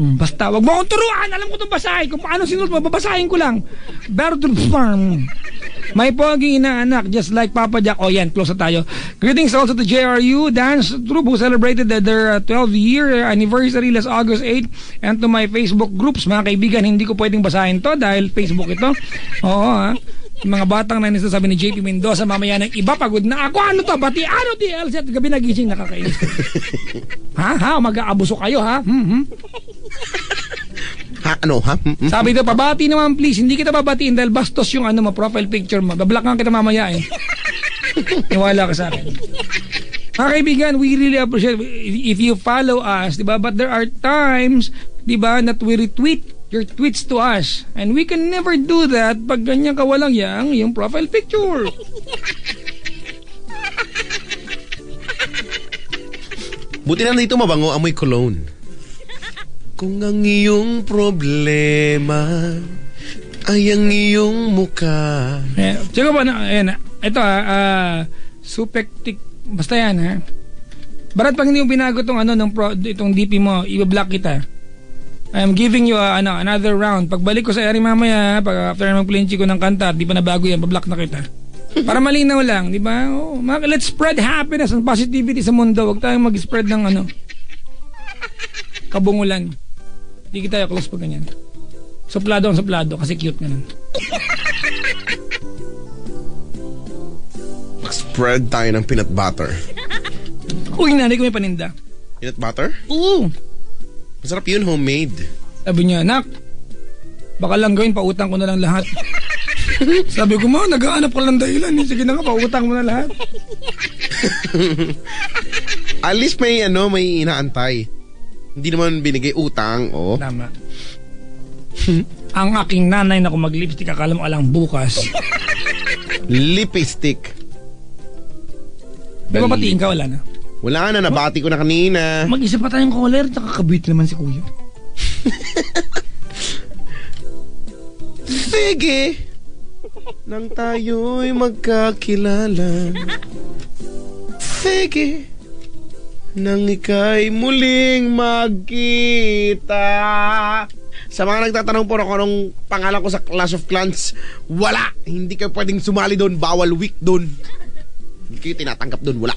basta, wag mo akong turuan. Alam ko itong basahin. Kung paano sinulat mo, babasahin ko lang. Farm. May pogi inaanak, just like Papa Jack. Yan, close na tayo. Greetings also to JRU Dance Troupe, who celebrated their 12-year anniversary last August 8. And to my Facebook groups, mga kaibigan, hindi ko pwedeng basahin to dahil Facebook ito. Oo, ha. Yung mga batang na sabi ni JP Mendoza, mamaya ng iba, pagod na ako. Ano to? Bati, ano TLC? At gabi nagising, nakakainis. Ha? Mag-aabuso kayo, ha? Ano? Sabi daw, pabati naman please. Hindi kita babatiin dahil bastos yung profile picture mo. Bablock nga kita mamaya eh. Iwala ka sa akin. Mga kaibigan, we really appreciate if you follow us, diba? But there are times, diba, that we retweet your tweets to us. And we can never do that pag ganyan kawalang yung profile picture. Buti na dito mabango, amoy cologne. Kung ang iyong problema ay ang iyong mukha. Tsaka ba na, ito supektik, basta yan ha. Barat pag hindi mo binago itong DP mo, i-block kita. I'm giving you another round. Pagbalik ko sa area mamaya, pag after mag-plinchi ko ng kanta, di pa nabago yan, bablock na kita. Para malinaw lang, di ba? Let's spread happiness and positivity sa mundo. Huwag tayong mag-spread ng kabungulan. Hindi tayo close pag ganyan. Suplado ang suplado kasi cute nga nun. Mag-spread tayo ng peanut butter. Uy, nanay ko may paninda. Peanut butter? Oo. Masarap yun, homemade. Sabi niya, nak, baka lang gawin, pautang ko na lang lahat. Sabi ko, nag-aanap ka lang dahilan. Sige na nga, pautang mo na lahat. At least may inaantay. Hindi naman binigay utang, oh. Tama. Ang aking nanay na kung mag-lipstick, akala mo alang bukas. Lipstick. Di ba batiin ka? Wala na. Wala na, nabati ko na kanina. Mag-isa pa tayong caller, nakakabit naman si Kuya. Sige, nang tayo'y magkakilala. Sige, nang ika'y muling magkita. Sa mga nagtatanong po kung anong pangalan ko sa Clash of Clans, wala. Hindi kayo pwedeng sumali doon. Bawal week doon. Hindi kayo tinatanggap doon. Wala.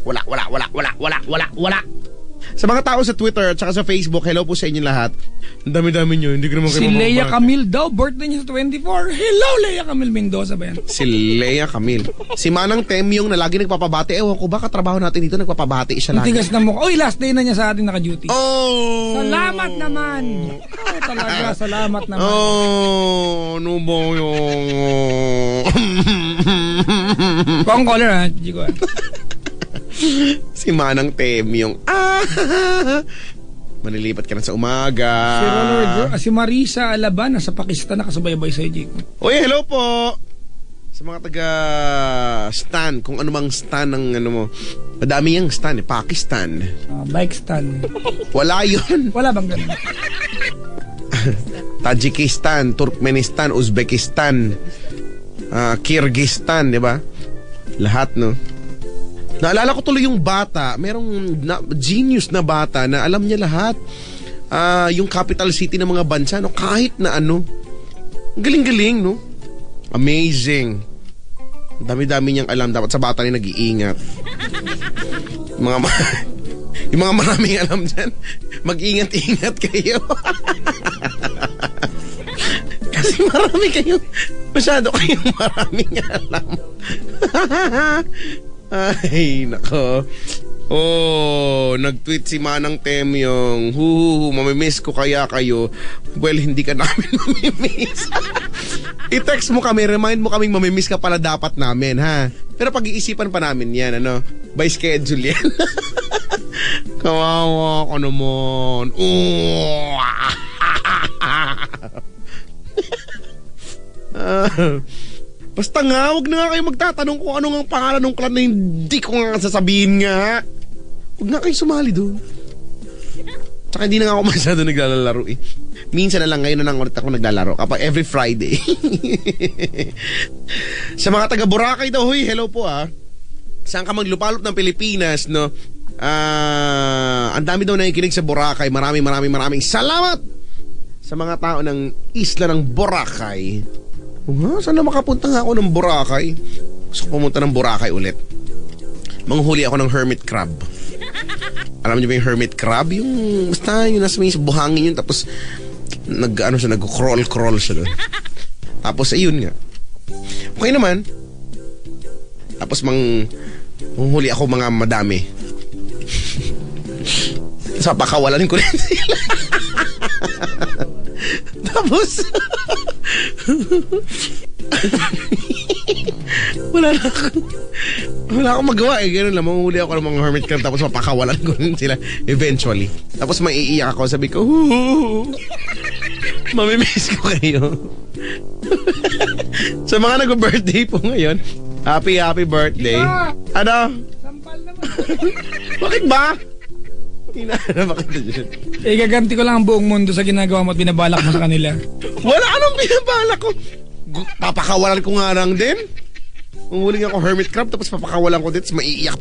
Sa mga tao sa Twitter at saka sa Facebook, hello po sa inyo lahat. Ang dami-dami nyo. Hindi ko naman kayo Si Leia mababati. Camille daw, birthday niya sa 24. Hello, Leia Camille Mendoza ba yan? Si Leia Camille. Si Manang Temyong na lagi nagpapabati. Ewan ko ba, katrabaho natin dito, nagpapabati siya Ang lagi. tigas na mukha. Uy, last day na niya sa atin naka-duty. Oh! Salamat naman. Oh, talaga, salamat naman. Oh, ano ba yung... Kung caller ha, Jigo. Si Manang Temyong. Manilipat ka na sa umaga. Si Ronald, si Marisa Alaban, nasa Pakistan, nakasubaybay sa'yo, Jigo. Uy, hello po! Sa mga taga-stan, kung ano mang stan ng ano mo. Madami yung stan Pakistan. Bike stand. Wala yun. Wala bang ganun? Tajikistan, Turkmenistan, Uzbekistan, Kyrgyzstan, di ba? Lahat, no? Naalala ko tuloy yung bata, merong genius na bata na alam niya lahat. Yung capital city ng mga bansa, no? Kahit na ano. Galing-galing, no? Amazing. Ang dami-dami niyang alam. Dapat sa bata rin nag-iingat. Yung mga maraming alam dyan, mag-ingat-ingat kayo. Kasi marami kayo. Masyado kayong maraming alam. Ay, nako. Oh, nag-tweet si Manang Temyong. Mamimiss ko kaya kayo. Well, hindi ka namin mamimiss. I-text mo kami, remind mo kaming mamimiss ka pala dapat namin, ha? Pero pag-iisipan pa namin yan, ano? By schedule yan. Kawawa ko naman. Basta nga, huwag na nga kayo magtatanong kung ano nga pangalan ng clan na hindi ko nga sasabihin nga. Huwag na kayo sumali doon. Tsaka hindi na nga ako masyado naglalaro eh. Minsan na lang, ngayon na lang ulit ako naglalaro. Kapag every Friday. Sa mga taga Boracay daw, huy, hello po ah. Saan ka maglupalop ng Pilipinas, no? Ang dami daw nakikinig sa Boracay. Maraming salamat sa mga tao ng isla ng Boracay. Saan na makapunta nga ako ng Boracay? Gusto ko pumunta ng Boracay ulit. Manghuli ako ng hermit crab. Alam niyo ba yung hermit crab? Yung basta yung nasa may buhangin yun. Tapos nag-crawl siya doon. Tapos ayun nga. Okay naman. Tapos manghuli ako mga madami. Sa pakawalan ko rin sila. Tapos wala akong magawa eh. Ganun lang, manghuli ako ng mga hermit crab. Tapos mapakawalan ko rin sila eventually. Tapos maiiyak ako. Sabi ko, mamimiss ko kayo. Sa mga nag-birthday po ngayon, happy birthday. Ano? Sampal naman. Bakit ba? Hinahanap kita dyan. Gaganti ko lang ang buong mundo sa ginagawa mo at binabalak mo sa kanila. Wala anong binabalak ko. Papakawalan ko nga lang din. Umuling ako hermit crab tapos papakawalan ko din. Tapos maiiyak